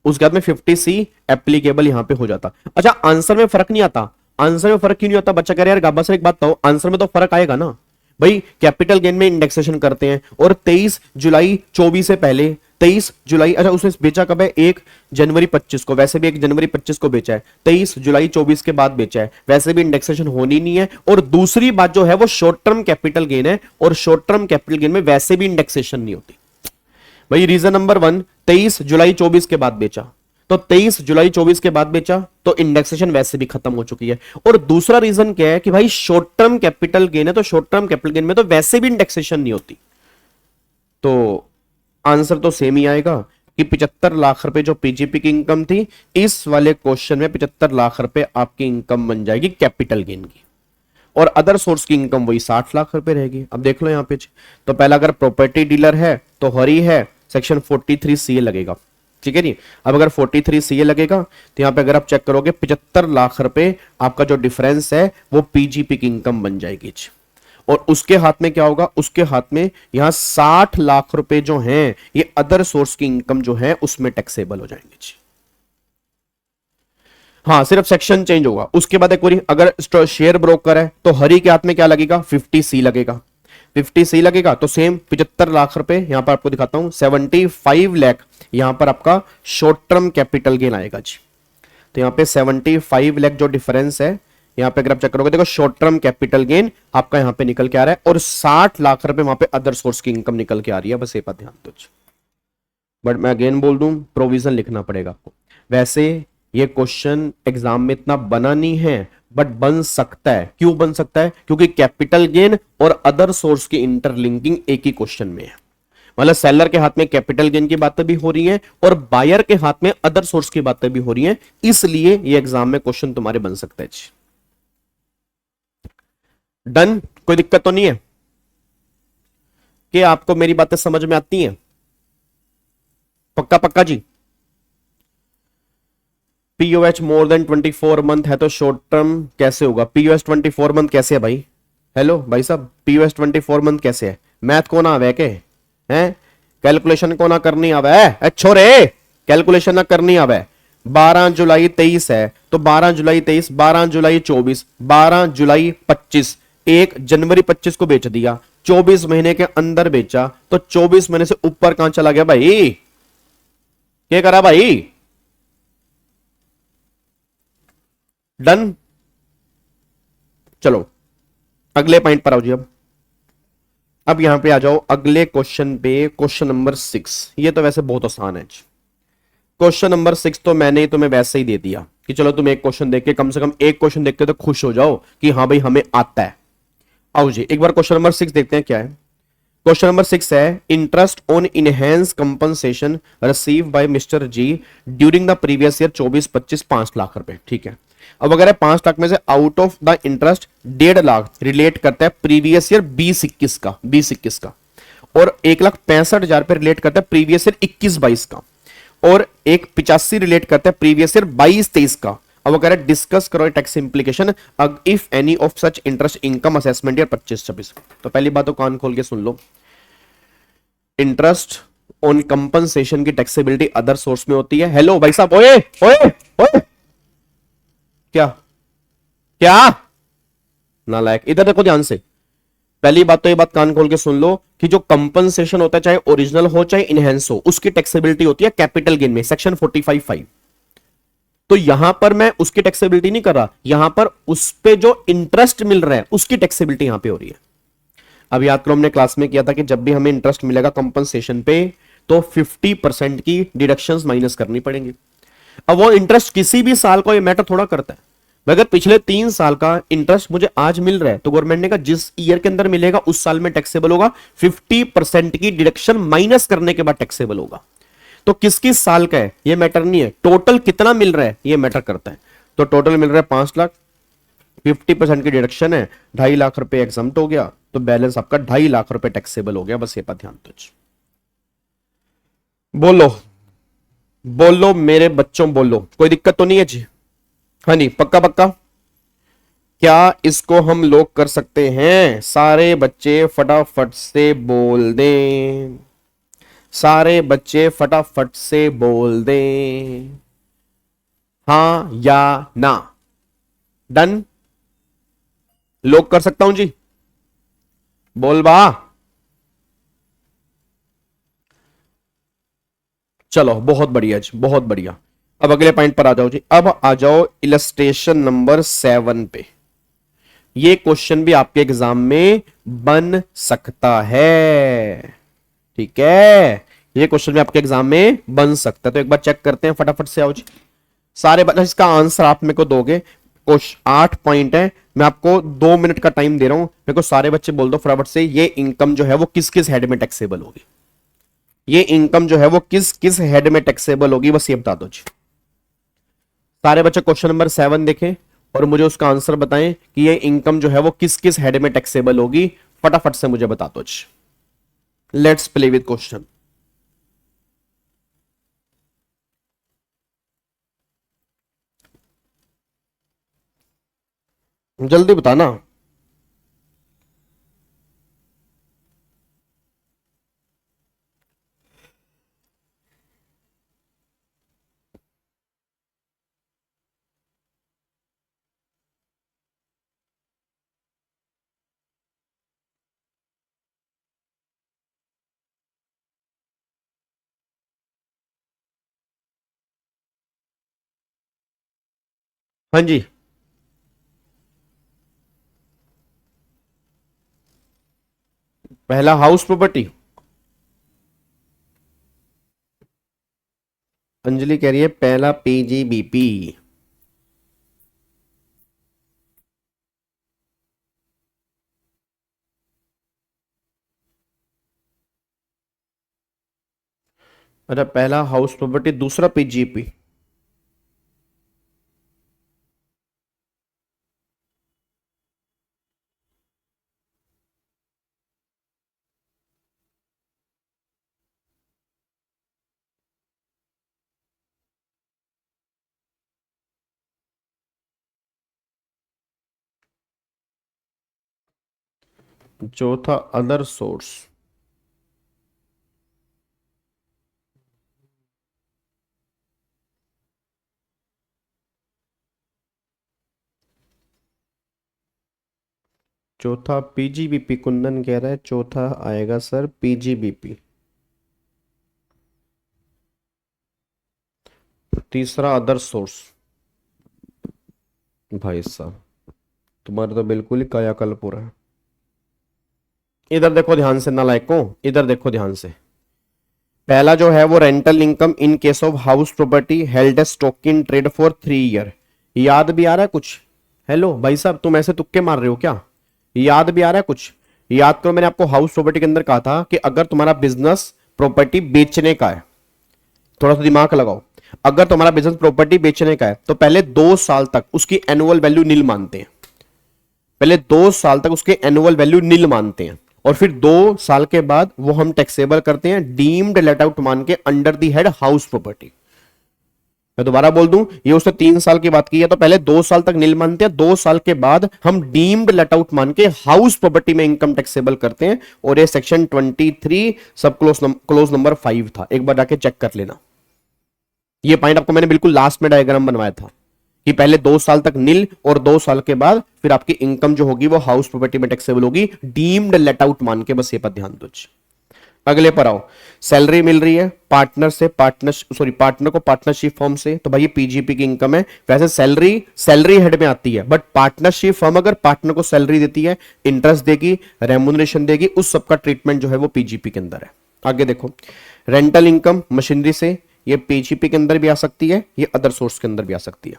उसके हाथ में 50C एप्लीकेबल यहां पे हो जाता। अच्छा आंसर में फर्क नहीं आता? आंसर में फर्क क्यों नहीं आता? बच्चा कह रहा है यार गाबा सर एक बात बताओ, आंसर में तो फर्क आएगा ना भाई। कैपिटल गेन में इंडेक्सेशन करते हैं और 23 जुलाई 24 से पहले 23 जुलाई, अच्छा उसने बेचा कब है 1 जनवरी 25 को, वैसे भी 1 जनवरी 25 को बेचा है, 23 जुलाई 24 के बाद बेचा है, वैसे भी इंडेक्सेशन होनी नहीं है। और दूसरी बात जो है वो शॉर्ट टर्म कैपिटल गेन है, और शॉर्ट टर्म कैपिटल गेन में वैसे भी इंडेक्सेशन नहीं होती भाई। रीजन नंबर 1, 23 जुलाई 24 के बाद बेचा, तो 23 जुलाई 24 के बाद बेचा तो इंडेक्सेशन वैसे भी खत्म हो चुकी है। और दूसरा रीजन क्या है कि भाई शॉर्ट टर्म कैपिटल गेन है, तो शॉर्ट टर्म कैपिटल गेन में तो वैसे भी इंडेक्सेशन नहीं होती, तो आंसर तो सेम ही आएगा। कि 75 लाख रुपए जो पीजीपी की इनकम थी, इस वाले क्वेश्चन में 75 लाख रुपए आपकी इनकम बन जाएगी कैपिटल गेन की, और अदर सोर्स की इनकम वही 60 लाख रुपए रहेगी। अब देख लो यहां पे, तो पहला अगर प्रॉपर्टी डीलर है तो हरी है, सेक्शन 43 सीए लगेगा, ठीक है जी। अब अगर 43 सीए लगेगा तो यहां पे अगर आप चेक करोगे 75 लाख रुपए आपका जो डिफरेंस है वो पीजीपी की इनकम बन जाएगी जी। और उसके हाथ में क्या होगा, उसके हाथ में यहां 60 लाख रुपए जो हैं ये अदर सोर्स की इनकम जो है उसमें टैक्सेबल हो जाएंगे जी। हाँ, सिर्फ सेक्शन चेंज होगा। उसके बाद एक और, अगर शेयर ब्रोकर है तो हरी के हाथ में क्या लगेगा, 50 सी लगेगा। 50 सी लगेगा तो सेम 75 लाख रुपए, यहां पर आपको दिखाता हूं 75 लाख यहां पर आपका शॉर्ट टर्म कैपिटल गेन आएगा जी। तो यहां पे 75 लाख जो डिफरेंस है यहां पे अगर आप चेक करोगे, देखो शॉर्ट टर्म कैपिटल गेन आपका यहां पे निकल के आ रहा है, और 60 लाख रुपए वहां पे अदर सोर्स की इनकम निकल के आ रही है। बस ये बात ध्यान दो। बट मैं अगेन बोल दूं, प्रोविजन लिखना पड़ेगा आपको। वैसे ये क्वेश्चन एग्जाम में इतना बना नहीं है, बट बन सकता है। क्यों बन सकता है, क्योंकि कैपिटल गेन और अदर सोर्स की इंटरलिंकिंग एक ही क्वेश्चन में है। मतलब सेलर के हाथ में कैपिटल गेन की बातें भी हो रही हैं और बायर के हाथ में अदर सोर्स की बातें भी हो रही हैं, इसलिए ये एग्जाम में क्वेश्चन तुम्हारे बन सकता है। डन, कोई दिक्कत तो नहीं है कि आपको मेरी बातें समझ में आती हैं? पक्का पक्का जी। पीओएच मोर देन 24 मंथ है तो शॉर्ट टर्म कैसे होगा? पीओएच 24 मंथ कैसे है भाई? हेलो भाई साहब, पीओएच 24 मंथ कैसे है? मैथ को ना आवे के हैं, कैलकुलेशन को ना करनी आवे है छोरे, कैलकुलेशन ना करनी आवे। 12 जुलाई 23 है तो 12 जुलाई 23, 12 जुलाई 24, 12 जुलाई 25, 1 जनवरी 25 को बेच दिया, 24 महीने के अंदर बेचा तो 24 महीने से ऊपर कहां चला गया भाई? क्या करा भाई? डन। चलो अगले पॉइंट पर आओ जी। अब यहां पे आ जाओ अगले क्वेश्चन पे, क्वेश्चन नंबर 6। ये तो वैसे बहुत आसान है। क्वेश्चन नंबर 6 तो मैंने तुम्हें वैसे ही दे दिया कि चलो तुम एक क्वेश्चन देख के, कम से कम एक क्वेश्चन देख के तो खुश हो जाओ कि हाँ भाई हमें आता है। आओ जी एक बार क्वेश्चन नंबर 6 देखते हैं क्या है। क्वेश्चन नंबर 6 है, interest on enhance compensation receive by mister G during the previous year 24-25 5 lakh रुपए। ठीक है, अब अगर 5 लाख में से out of the interest 1.5 lakh relate करता है प्रीवियस ईयर 20-21 का, और 1,65,000 पे रिलेट करता है प्रीवियस ईयर 21-22 का, और 1,85 रिलेट करता है प्रीवियस ईयर 22-23 का। अब अगर डिस्कस करो tax implication if any of such interest income assessment year 25-26। तो पहली बात तो कान खोल के सुन लो, इंटरेस्ट ऑन कंपनसेशन की टैक्सेबिलिटी अदर सोर्स में होती है। हेलो भाई साहब, ओए ओए ओए, क्या क्या नालायक, इधर देखो ध्यान से। पहली बात तो ये बात कान खोल के सुन लो कि जो कंपनसेशन होता है, चाहे ओरिजिनल हो चाहे इनहेंस हो, उसकी टैक्सेबिलिटी होती है कैपिटल गेन में, सेक्शन 45(5). तो यहां पर मैं उसकी टैक्सेबिलिटी नहीं कर रहा, यहां पर उस पे जो इंटरेस्ट मिल रहा है उसकी टैक्सेबिलिटी यहां पे हो रही है। अब याद करो हमने क्लास में किया था कि जब भी हमें इंटरेस्ट मिलेगा कंपनसेशन पे तो 50% की डिडक्शंस माइनस करनी पड़ेंगी। अब वो इंटरेस्ट किसी भी साल को ये मैटर थोड़ा करता है। अगर पिछले 3 साल का इंटरेस्ट मुझे आज मिल रहा है तो गवर्नमेंट ने कहा जिस ईयर के अंदर मिलेगा उस साल में टैक्सेबल होगा, 50% की डिडक्शन माइनस करने के बाद टैक्सेबल होगा। तो किस किस साल का है ये मैटर नहीं है, टोटल कितना मिल रहा है ये मैटर करता है। तो टोटल मिल रहा है 5 लाख, 50% की डिडक्शन है, 2.5 लाख रुपए एग्जम्प्ट हो गया, तो बैलेंस आपका 2.5 लाख रुपए टैक्सेबल हो गया। बस ये बात ध्यान दो। बोलो बोलो मेरे बच्चों, बोलो, कोई दिक्कत तो नहीं है जी? हाँ जी, पक्का पक्का। क्या इसको हम लोग कर सकते हैं? सारे बच्चे फटाफट से बोल दें, सारे बच्चे फटाफट से बोल दें हां या ना। डन, लोग कर सकता हूं जी, बोल बा। चलो बहुत बढ़िया जी, बहुत बढ़िया। अब अगले पॉइंट पर आ जाओ जी। अब आ जाओ इलस्ट्रेशन नंबर 7 पे। ये क्वेश्चन भी आपके एग्जाम में बन सकता है, ठीक है, ये क्वेश्चन भी आपके एग्जाम में बन सकता है। तो एक बार चेक करते हैं, फटाफट से आओ जी सारे बच्चे। इसका आंसर आप मेरे को दोगे। 8 पॉइंट है, मैं आपको 2 मिनट का टाइम दे रहा हूं, मेरे को सारे बच्चे बोल दो फटाफट से ये इनकम जो है वो किस किस हेड में टैक्सेबल होगी। ये इनकम जो है वो किस किस हेड में टैक्सेबल होगी, बस ये बता दो जी। सारे बच्चे क्वेश्चन नंबर 7 देखें और मुझे उसका आंसर बताएं कि ये इनकम जो है वो किस किस हेड में टैक्सेबल होगी, फटाफट से मुझे बता दो जी। Let's play with question. जल्दी बताना। हाँ जी। पहला हाउस प्रॉपर्टी। अंजलि कह रही है पहला पीजीबीपी। अच्छा, पहला हाउस प्रॉपर्टी, दूसरा पीजीपी। चौथा अदर सोर्स। चौथा पीजीबीपी, कुंदन कह रहा है चौथा आएगा सर पीजीबीपी। तीसरा अदर सोर्स। भाई साहब, तुम्हारा तो बिल्कुल ही कायाकल्प हो रहा है। इधर देखो ध्यान से नालायक को, इधर देखो ध्यान से। पहला जो है वो rental income in case of house property held as stock in trade for 3 year. याद भी आ रहा है कुछ? हेलो भाई साहब, तुम ऐसे तुक्के मार रहे हो क्या? याद भी आ रहा है कुछ? याद करो, मैंने आपको हाउस प्रॉपर्टी के अंदर कहा था कि अगर तुम्हारा बिजनेस प्रॉपर्टी बेचने का है, थोड़ा सा दिमाग लगाओ, अगर तुम्हारा बिजनेस प्रॉपर्टी बेचने का है तो पहले 2 साल तक उसकी एनुअल वैल्यू नील मानते हैं। पहले 2 साल तक उसके एनुअल वैल्यू नील मानते हैं और फिर 2 साल के बाद वो हम टैक्सेबल करते हैं डीम्ड लेट आउट मान के under the head house property. मैं दोबारा बोल दूं, ये उसने 3 साल की बात की है तो पहले 2 साल तक नील मानते हैं, 2 साल के बाद हम डीम्ड लेट आउट मान के हाउस प्रॉपर्टी में इनकम टैक्सेबल करते हैं। और ये सेक्शन 23 सब क्लोज नंबर 5 था, एक बार जाके चेक कर लेना। ये पॉइंट आपको मैंने बिल्कुल लास्ट में डायग्राम बनवाया था कि पहले 2 साल तक नील और 2 साल के बाद फिर आपकी इनकम जो होगी वो हाउस प्रॉपर्टी में टैक्सेबल होगी डीम्ड लेट आउट मान के। बस ये पर ध्यान दो। अगले पर आओ। सैलरी मिल रही है पार्टनर से, पार्टनर को पार्टनरशिप फर्म से, तो भाई ये पीजीपी की इनकम है। वैसे सैलरी सैलरी हेड में आती है, बट पार्टनरशिप फर्म अगर पार्टनर को सैलरी देती है, इंटरेस्ट देगी, रेमुनरेशन देगी, उस सबका ट्रीटमेंट जो है वो पीजीपी के अंदर है। आगे देखो, रेंटल इनकम मशीनरी से, ये पीजीपी के अंदर भी आ सकती है, ये अदर सोर्स के अंदर भी आ सकती है।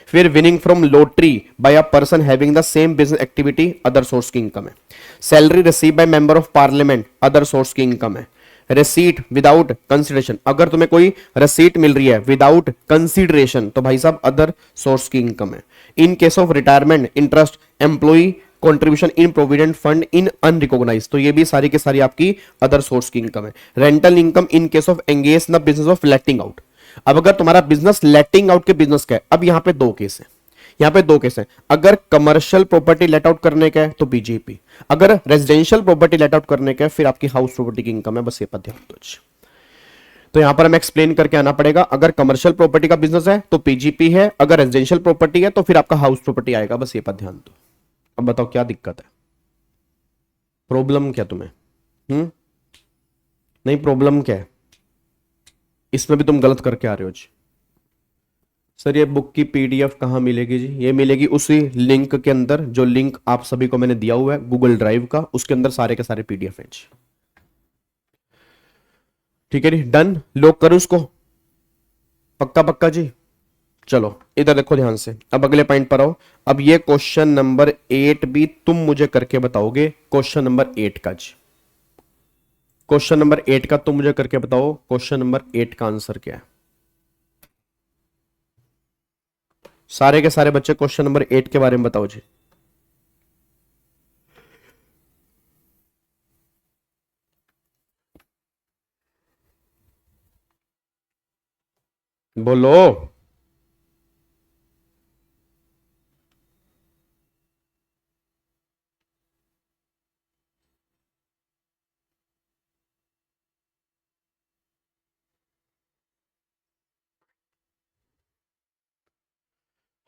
फिर winning from lottery by a person having the same business activity, other source की इनकम है। Salary receive by member of parliament, other source की इनकम है। रिसीट विदाउट कंसिडरेशन, अगर तुम्हें कोई रिसीट मिल रही है विदाउट कंसिडरेशन तो भाई साहब अदर सोर्स की इनकम है। इन case of retirement interest, employee contribution in provident fund in unrecognised, तो ये भी सारी की सारी आपकी अदर सोर्स की इनकम है। Rental income in case of engage in the business of letting out, अब अगर तुम्हारा बिजनेस लेटिंग आउट के बिजनेस का है, अब यहां पे दो केस है, यहां पे दो केस है। अगर कमर्शियल प्रॉपर्टी लेट आउट करने का है तो बीजेपी, अगर रेजिडेंशियल प्रॉपर्टी लेट आउट करने का है फिर आपकी हाउस प्रॉपर्टी की इनकम है। बस ये पर ध्यान दो। तो यहां पर हमें एक्सप्लेन करके आना पड़ेगा, अगर कमर्शियल प्रॉपर्टी का बिजनेस है तो पीजीपी है, अगर रेजिडेंशियल प्रॉपर्टी है तो फिर आपका हाउस प्रॉपर्टी आएगा। बस ये पर ध्यान दो। अब बताओ क्या दिक्कत है, प्रॉब्लम क्या तुम्हें? नहीं, प्रॉब्लम क्या है इसमें भी तुम गलत करके आ रहे हो जी। सर ये बुक की पीडीएफ कहाँ मिलेगी जी? ये मिलेगी उसी लिंक के अंदर, जो लिंक आप सभी को मैंने दिया हुआ है गूगल ड्राइव का, उसके अंदर सारे के सारे पीडीएफ हैं जी। ठीक है जी, डन। लॉक करूं उसको? पक्का पक्का जी। चलो इधर देखो ध्यान से, अब अगले पॉइंट पर आओ। अब ये क्वेश्चन नंबर 8 भी तुम मुझे करके बताओगे, क्वेश्चन नंबर 8 का जी। क्वेश्चन नंबर 8 का तुम मुझे करके बताओ, क्वेश्चन नंबर 8 का आंसर क्या है? सारे के सारे बच्चे क्वेश्चन नंबर 8 के बारे में बताओ जी। बोलो।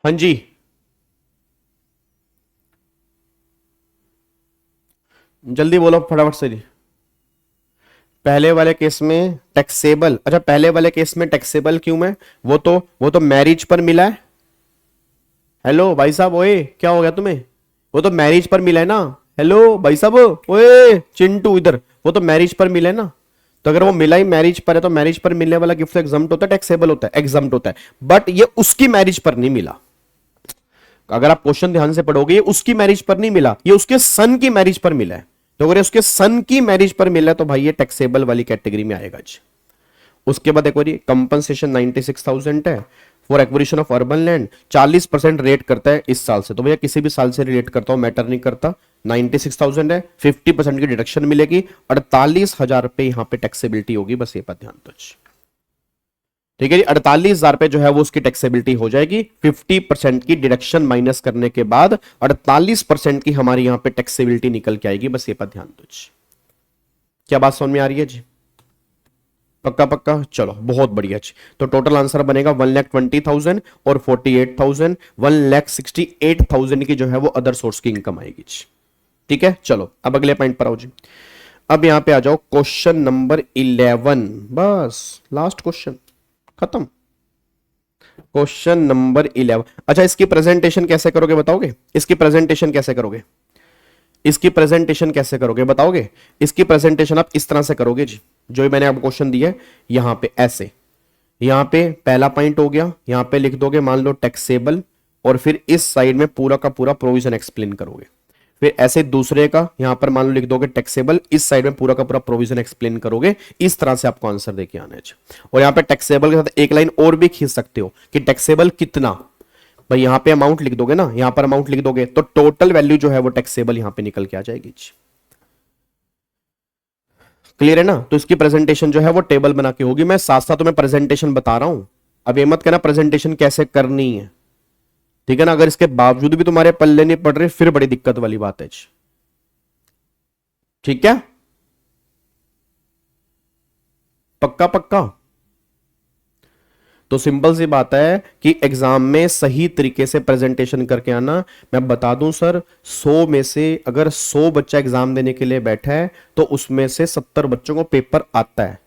हाँ जी, जल्दी बोलो फटाफट से जी। पहले वाले केस में टैक्सेबल, अच्छा पहले वाले केस में टैक्सेबल क्यों है? वो तो मैरिज पर मिला है। हेलो भाई साहब, ओए क्या हो गया तुम्हें? वो तो मैरिज पर मिला है ना। हेलो भाई साहब, ओए चिंटू इधर, वो तो मैरिज पर मिला है ना। तो अगर वो मिला ही मैरिज पर है तो मैरिज पर मिलने वाला गिफ्ट एग्जम्प्ट होता है, टैक्सेबल होता है, एग्जम्प्ट होता है। बट ये उसकी मैरिज पर नहीं मिला। अगर आप क्वेश्चन ध्यान से पढ़ोगे, ये उसकी मैरिज पर नहीं मिला, ये उसके सन की मैरिज पर मिला है। तो अगर उसके सन की मैरिज पर मिला है तो भाई ये टैक्सेबल वाली कैटेगरी में आएगा जी। उसके बाद एक बार कंपनसेशन 96,000 है for acquisition of urban land, 40% rate करता है इस साल से। तो भैया किसी भी साल से रिलेट करता हो, मैटर नहीं करता। 96,000 है, 50% की डिडक्शन मिलेगी, 48,000 रुपए यहां पे टैक्सेबिलिटी होगी, बस ये पर ध्यान दो। ठीक है जी, 48,000 रुपए जो है वो उसकी टैक्सेबिलिटी हो जाएगी। 50% की डिडक्शन माइनस करने के बाद 48% की हमारी यहां पे टैक्सेबिलिटी निकल के आएगी, बस ये पर ध्यान दो जी। क्या बात समझ में आ रही है जी? पक्का पक्का, चलो बहुत बढ़िया जी। तो टोटल आंसर बनेगा 1,20,000 और 48,000, 1,68,000 की जो है वो अदर सोर्स की इनकम आएगी जी। ठीक है, चलो अब अगले पॉइंट पर आओ जी। अब यहां पे आ जाओ, क्वेश्चन नंबर 11, बस लास्ट क्वेश्चन खत्म। Question number 11। अच्छा, इसकी प्रेजेंटेशन कैसे करोगे बताओगे? इसकी प्रेजेंटेशन कैसे करोगे? इसकी प्रेजेंटेशन कैसे करोगे बताओगे? इसकी प्रेजेंटेशन आप इस तरह से करोगे जी, जो मैंने आपको क्वेश्चन दिया है यहां पे ऐसे। यहां पे पहला पॉइंट हो गया, यहां पे लिख दोगे मान लो टैक्सेबल, और फिर इस साइड में पूरा का पूरा प्रोविजन एक्सप्लेन करोगे। फिर ऐसे दूसरे का यहां पर मान लो लिख दोगे टैक्सेबल, इस साइड में पूरा का पूरा प्रोविजन एक्सप्लेन करोगे। इस तरह से आपको आंसर देके आना है। और यहां पे टैक्सेबल के साथ एक लाइन और भी खींच सकते हो कि टैक्सेबल कितना। भाई यहां पे अमाउंट लिख दोगे ना, यहां पर अमाउंट लिख दोगे तो टोटल वैल्यू जो है वो टैक्सेबल यहां पे निकल के आ जाएगी। क्लियर है ना? तो इसकी प्रेजेंटेशन जो है वो टेबल बना के होगी। मैं साथ साथ तुम्हें प्रेजेंटेशन बता रहा हूं, अब ये मत कहना प्रेजेंटेशन कैसे करनी है। ठीक है ना? अगर इसके बावजूद भी तुम्हारे पल्ले नहीं पड़ रहे फिर बड़ी दिक्कत वाली बात है। ठीक है, पक्का पक्का। तो सिंपल सी बात है कि एग्जाम में सही तरीके से प्रेजेंटेशन करके आना। मैं बता दूं सर, 100 में से अगर 100 बच्चा एग्जाम देने के लिए बैठा है तो उसमें से 70 बच्चों को पेपर आता है,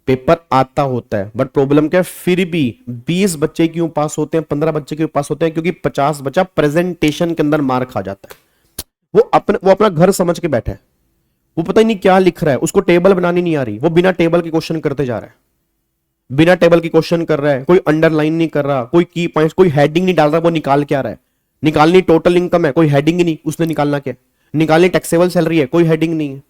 पेपर आता होता है। बट प्रॉब्लम क्या है, फिर भी 20 बच्चे क्यों पास होते हैं, 15 बच्चे क्यों पास होते हैं? क्योंकि 50 बच्चा प्रेजेंटेशन के अंदर मार खा जाता है। वो अपना घर समझ के बैठा है, वो पता ही नहीं क्या लिख रहा है, उसको टेबल बनानी नहीं आ रही, वो बिना टेबल के क्वेश्चन करते जा रहा है, बिना टेबल की क्वेश्चन कर रहा है, कोई अंडरलाइन नहीं कर रहा, कोई की पॉइंट्स, कोई हेडिंग नहीं डाल रहा, वो निकाल के आ रहा है। निकालनी टोटल इनकम है, कोई हेडिंग नहीं, उसने निकालना क्या? निकालनी टैक्सेबल सैलरी है, कोई हेडिंग नहीं है।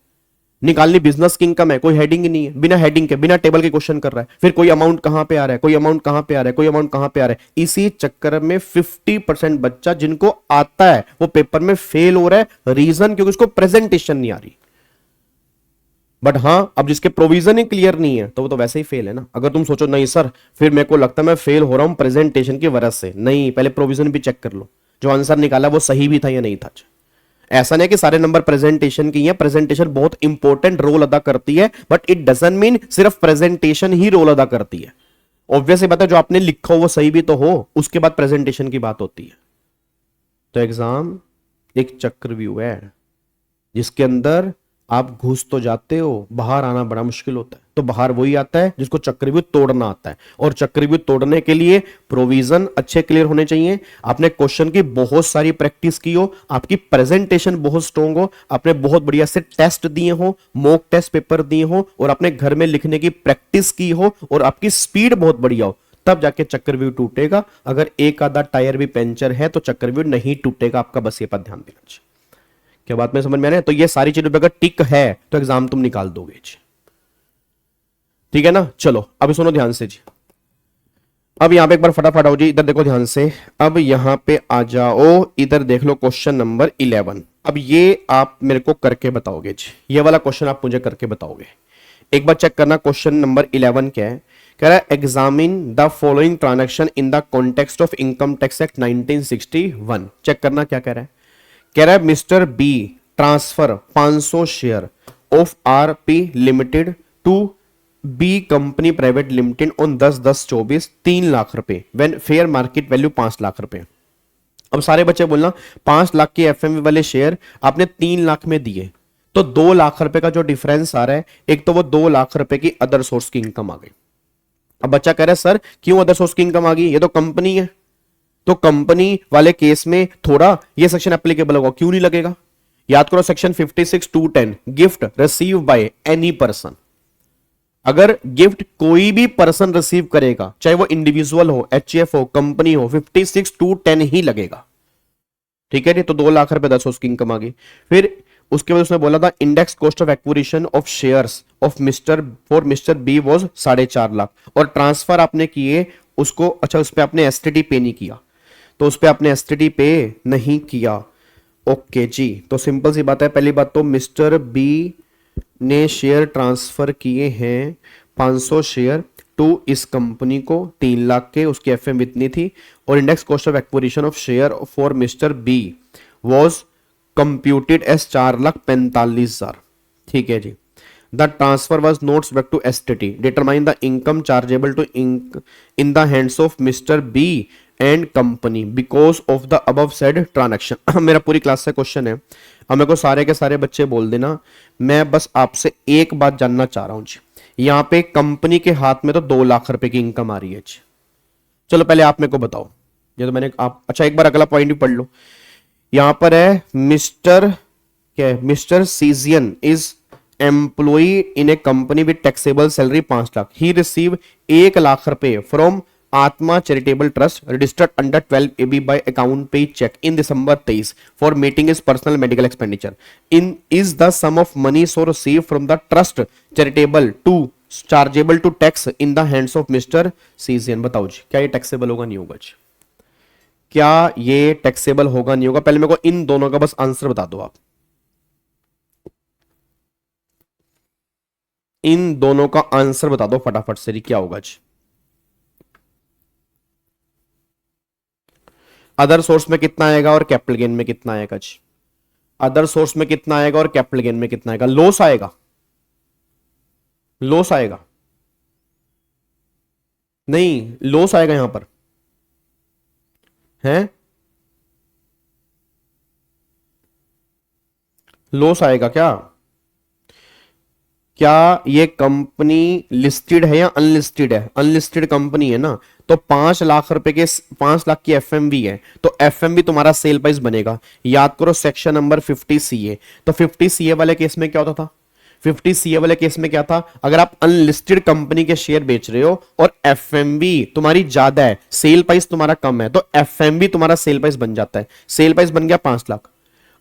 निकालनी बिजनेस की इनकम है, कोई हेडिंग नहीं है। बिना हेडिंग के, बिना टेबल के क्वेश्चन कर रहा है। फिर कोई अमाउंट कहां पे आ रहा है, कोई अमाउंट कहां पे आ रहा है, कोई अमाउंट कहां पे आ रहा है। इसी चक्कर में 50% बच्चा जिनको आता है वो पेपर में फेल हो रहा है। रीजन क्योंकि उसको प्रेजेंटेशन नहीं आ रही। बट हां, अब जिसके प्रोविजन ही क्लियर नहीं है तो वो तो वैसे ही फेल है ना। अगर तुम सोचो नहीं सर फिर मेरे को लगता है मैं फेल हो रहा हूं प्रेजेंटेशन की वजह से, नहीं, पहले प्रोविजन भी चेक कर लो, जो आंसर निकाला वो सही भी था या नहीं था। ऐसा नहीं कि सारे नंबर प्रेजेंटेशन की है, प्रेजेंटेशन बहुत इंपॉर्टेंट रोल अदा करती है, बट इट डजंट मीन सिर्फ प्रेजेंटेशन ही रोल अदा करती है। ऑब्वियस बात है, जो आपने लिखा हो वो सही भी तो हो, उसके बाद प्रेजेंटेशन की बात होती है। तो एग्जाम एक चक्रव्यूह है जिसके अंदर आप घुस तो जाते हो, बाहर आना बड़ा मुश्किल होता है। तो बाहर वही आता है जिसको चक्रव्यूह तोड़ना आता है, और चक्रव्यूह तोड़ने के लिए प्रोविजन अच्छे क्लियर होने चाहिए, आपने क्वेश्चन की बहुत सारी प्रैक्टिस की हो, आपकी प्रेजेंटेशन बहुत स्ट्रांग हो, आपने बहुत बढ़िया से टेस्ट दिए हो, मॉक टेस्ट पेपर दिए हो, और आपने घर में लिखने की प्रैक्टिस की हो, और आपकी स्पीड बहुत बढ़िया हो, तब जाके चक्रव्यूह टूटेगा। अगर एक आधा टायर भी पंचर है तो चक्रव्यूह नहीं टूटेगा आपका, बस ये पर ध्यान देना चाहिए। क्या बात में समझ में आ रहा है? तो ये सारी चीजों पे अगर टिक है तो एग्जाम तुम निकाल दोगे जी, ठीक है ना। चलो अभी सुनो ध्यान से जी, अब यहां पे एक बार फटाफट आओ जी, इधर देखो ध्यान से। अब यहां पे आ जाओ, इधर देख लो क्वेश्चन नंबर 11। अब ये आप मेरे को करके बताओगे जी, ये वाला क्वेश्चन आप मुझे करके बताओगे। एक बार चेक करना क्वेश्चन नंबर 11 क्या है। कह रहा है examine the following transaction in the context of income tax act 1961। Check करना क्या कह रहा है। कह रहा है mister B transfer 500 share of RP limited to B company private limited on 10/10/24 3 lakh रुपए when fair market value 5 lakh रुपए। अब सारे बच्चे बोलना 5 लाख के एफएमवी वाले शेयर आपने 3 लाख में दिए, तो 2 लाख रुपए का जो डिफरेंस आ रहा है, एक तो वो 2 लाख रुपए की अदर सोर्स की इनकम आ गई। अब बच्चा कह रहा है सर क्यों अदर सोर्स की इनकम आ गई, ये तो कंपनी है। तो कंपनी वाले केस में थोड़ा ये सेक्शन एप्लीकेबल होगा, क्यों नहीं लगेगा। याद करो section 56(2)(10) gift receive by any person. अगर गिफ्ट कोई भी पर्सन रिसीव करेगा, चाहे वो इंडिविजुअल हो, एचएफ हो, कंपनी हो, 56(2)(10) ही लगेगा, ठीक है जी। तो 2 लाख रुपए 10 उसकी इनकम आ गई। फिर उसके बाद उसने बोला था index cost of acquisition of shares of mister B was 4.5 lakh, और ट्रांसफर आपने किए उसको, अच्छा उस पर आपने एसटीडी पे नहीं किया, तो उस पर आपने एसटीडी पे नहीं किया। ओके जी, तो सिंपल सी बात है। पहली बात तो मिस्टर बी ने शेयर ट्रांसफर किए हैं 500 शेयर टू इस कंपनी को 3 लाख के, उसकी एफएम इतनी थी, और index cost of acquisition of share for mister B was computed as 4,45,000, ठीक है जी। The transfer was not subject to STT, determine the income chargeable to in the hands of mister B and company because of the above said transaction. मेरा पूरी class से question है, अब मेरे को सारे के सारे बच्चे बोल देना। मैं बस आपसे एक बात जानना चाह रहा हूं जी, यहां पे कंपनी के हाथ में तो 2 लाख रुपए की इनकम आ रही है जी। चलो पहले आप मेरे को बताओ, ये तो मैंने आप, अच्छा एक बार अगला पॉइंट भी पढ़ लो। यहां पर है मिस्टर क्या है, मिस्टर सीजियन is employ in a company with taxable salary 5 lakh, he receive 1 lakh रुपए from Atma charitable trust registered under 12 AB by account pay check in December 23 for meeting his personal medical expenditure. In is the sum of money so received from the trust charitable to chargeable to tax in the hands of Mr. Cesian। बताओ जी क्या ये taxable होगा नहीं होगा जी, क्या ये taxable होगा नहीं होगा। पहले मेरे को इन दोनों का बस आंसर बता दो आप, इन दोनों का आंसर बता दो फटाफट से, क्या होगा जी। अदर सोर्स में कितना आएगा और कैपिटल गेन में कितना आएगा जी। अदर सोर्स में कितना आएगा और कैपिटल गेन में कितना आएगा। लॉस आएगा, लॉस आएगा, नहीं लॉस आएगा यहां पर है, लॉस आएगा क्या। क्या ये कंपनी लिस्टेड है या अनलिस्टेड है, अनलिस्टेड कंपनी है ना, तो 5 लाख रुपए के 5 लाख की एफएमवी है, तो एफएमवी तुम्हारा सेल प्राइस बनेगा। याद करो सेक्शन नंबर 50 सीए, तो 50 सीए वाले केस में क्या होता था, 50 सीए वाले केस में क्या था, अगर आप अनलिस्टेड कंपनी के शेयर बेच रहे हो और एफएमवी तुम्हारी ज्यादा है, सेल प्राइस तुम्हारा कम है, तो एफएमवी तुम्हारा सेल प्राइस बन जाता है। सेल प्राइस बन गया 5 लाख,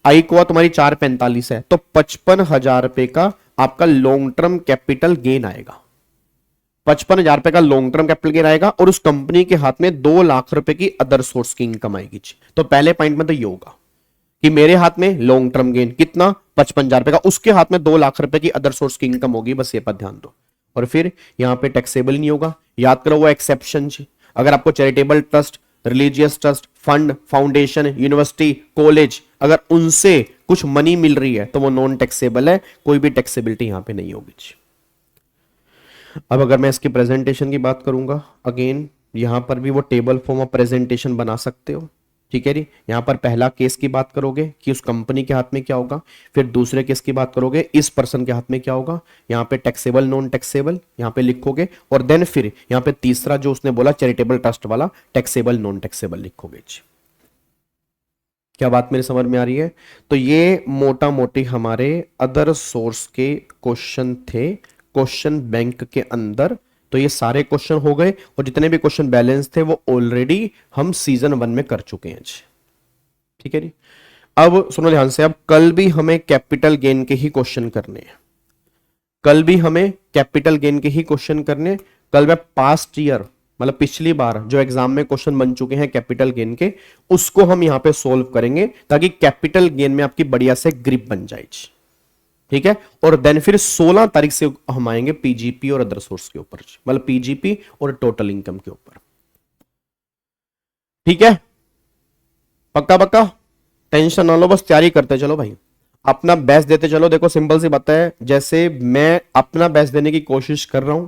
आई को तुम्हारी 445 है, तो 55,000 रुपए का आपका लॉन्ग टर्म कैपिटल गेन आएगा। 55,000 रुपए का लॉन्ग टर्म कैपिटल गेन आएगा, और उस कंपनी के हाथ में 2 लाख रुपए की अदर सोर्स की इनकम आएगी। तो पहले पॉइंट में तो ये होगा कि मेरे हाथ में लॉन्ग टर्म गेन कितना 55,000 रुपए का, उसके हाथ में 2 लाख रुपए की अदर सोर्स की इनकम होगी, बस ये पर ध्यान दो। और फिर यहां पे टैक्सेबल नहीं होगा, याद करो वो एक्सेप्शन। अगर आपको charitable trust, religious trust, fund, foundation, university, college, अगर उनसे कुछ मनी मिल रही है तो वो नॉन टैक्सेबल है, कोई भी टैक्सेबिलिटी यहां पे नहीं होगी। अब अगर मैं इसकी प्रेजेंटेशन की बात करूंगा, अगेन यहां पर भी वो टेबल फॉर्म ऑफ प्रेजेंटेशन बना सकते हो, ठीक है जी। यहां पर पहला केस की बात करोगे कि उस कंपनी के हाथ में क्या होगा, फिर दूसरे केस की बात करोगे इस पर्सन के हाथ में क्या होगा, यहां पे टैक्सेबल नॉन टैक्सेबल यहां पे लिखोगे, और देन फिर यहां पे तीसरा जो उसने बोला चैरिटेबल ट्रस्ट वाला टैक्सेबल नॉन टैक्सेबल लिखोगे जी। क्या बात मेरी समझ में आ रही है। तो ये मोटा मोटी हमारे अदर सोर्स के क्वेश्चन थे क्वेश्चन बैंक के अंदर। तो ये सारे क्वेश्चन हो गए, और जितने भी क्वेश्चन बैलेंस थे वो ऑलरेडी हम सीजन 1 में कर चुके हैं जी, ठीक है जी। अब सुनो ध्यान से, अब कल भी हमें कैपिटल गेन के ही क्वेश्चन करने हैं, कल भी हमें कैपिटल गेन के ही क्वेश्चन करने। कल मैं पास्ट ईयर मतलब पिछली बार जो एग्जाम में क्वेश्चन बन चुके हैं कैपिटल गेन के, उसको हम यहां पे सोल्व करेंगे ताकि कैपिटल गेन में आपकी बढ़िया से ग्रिप बन जाए। ठीक है, और देन फिर 16 तारीख से हम आएंगे पीजीपी और अदर सोर्स के ऊपर, मतलब पीजीपी और टोटल इनकम के ऊपर। ठीक है, पक्का पक्का, टेंशन ना लो, बस तैयारी करते चलो भाई, अपना बेस्ट देते चलो। देखो सिंपल सी बात है, जैसे मैं अपना बेस्ट देने की कोशिश कर रहा हूं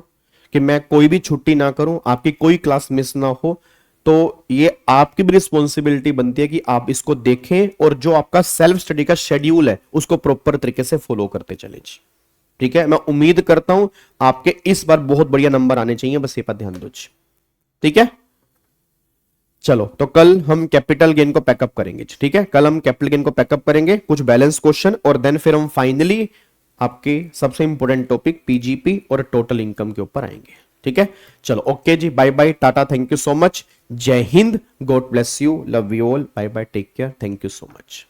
कि मैं कोई भी छुट्टी ना करूं, आपकी कोई क्लास मिस ना हो, तो ये आपकी भी रिस्पॉन्सिबिलिटी बनती है कि आप इसको देखें और जो आपका सेल्फ स्टडी का शेड्यूल है उसको प्रॉपर तरीके से फॉलो करते चले जी। ठीक है, मैं उम्मीद करता हूं आपके इस बार बहुत बढ़िया नंबर आने चाहिए, बस ये पर ध्यान दो जी। ठीक है, चलो तो कल हम कैपिटल गेन को पैकअप करेंगे। ठीक है, कल हम कैपिटल गेन को पैकअप करेंगे, कुछ बैलेंस क्वेश्चन, और देन फिर हम फाइनली आपके सबसे इंपॉर्टेंट टॉपिक पीजीपी और टोटल इनकम के ऊपर आएंगे। ठीक है, चलो ओके जी, bye bye, tata, thank you so much, जय हिंद, God bless you, love you all, bye bye, take care, thank you so much.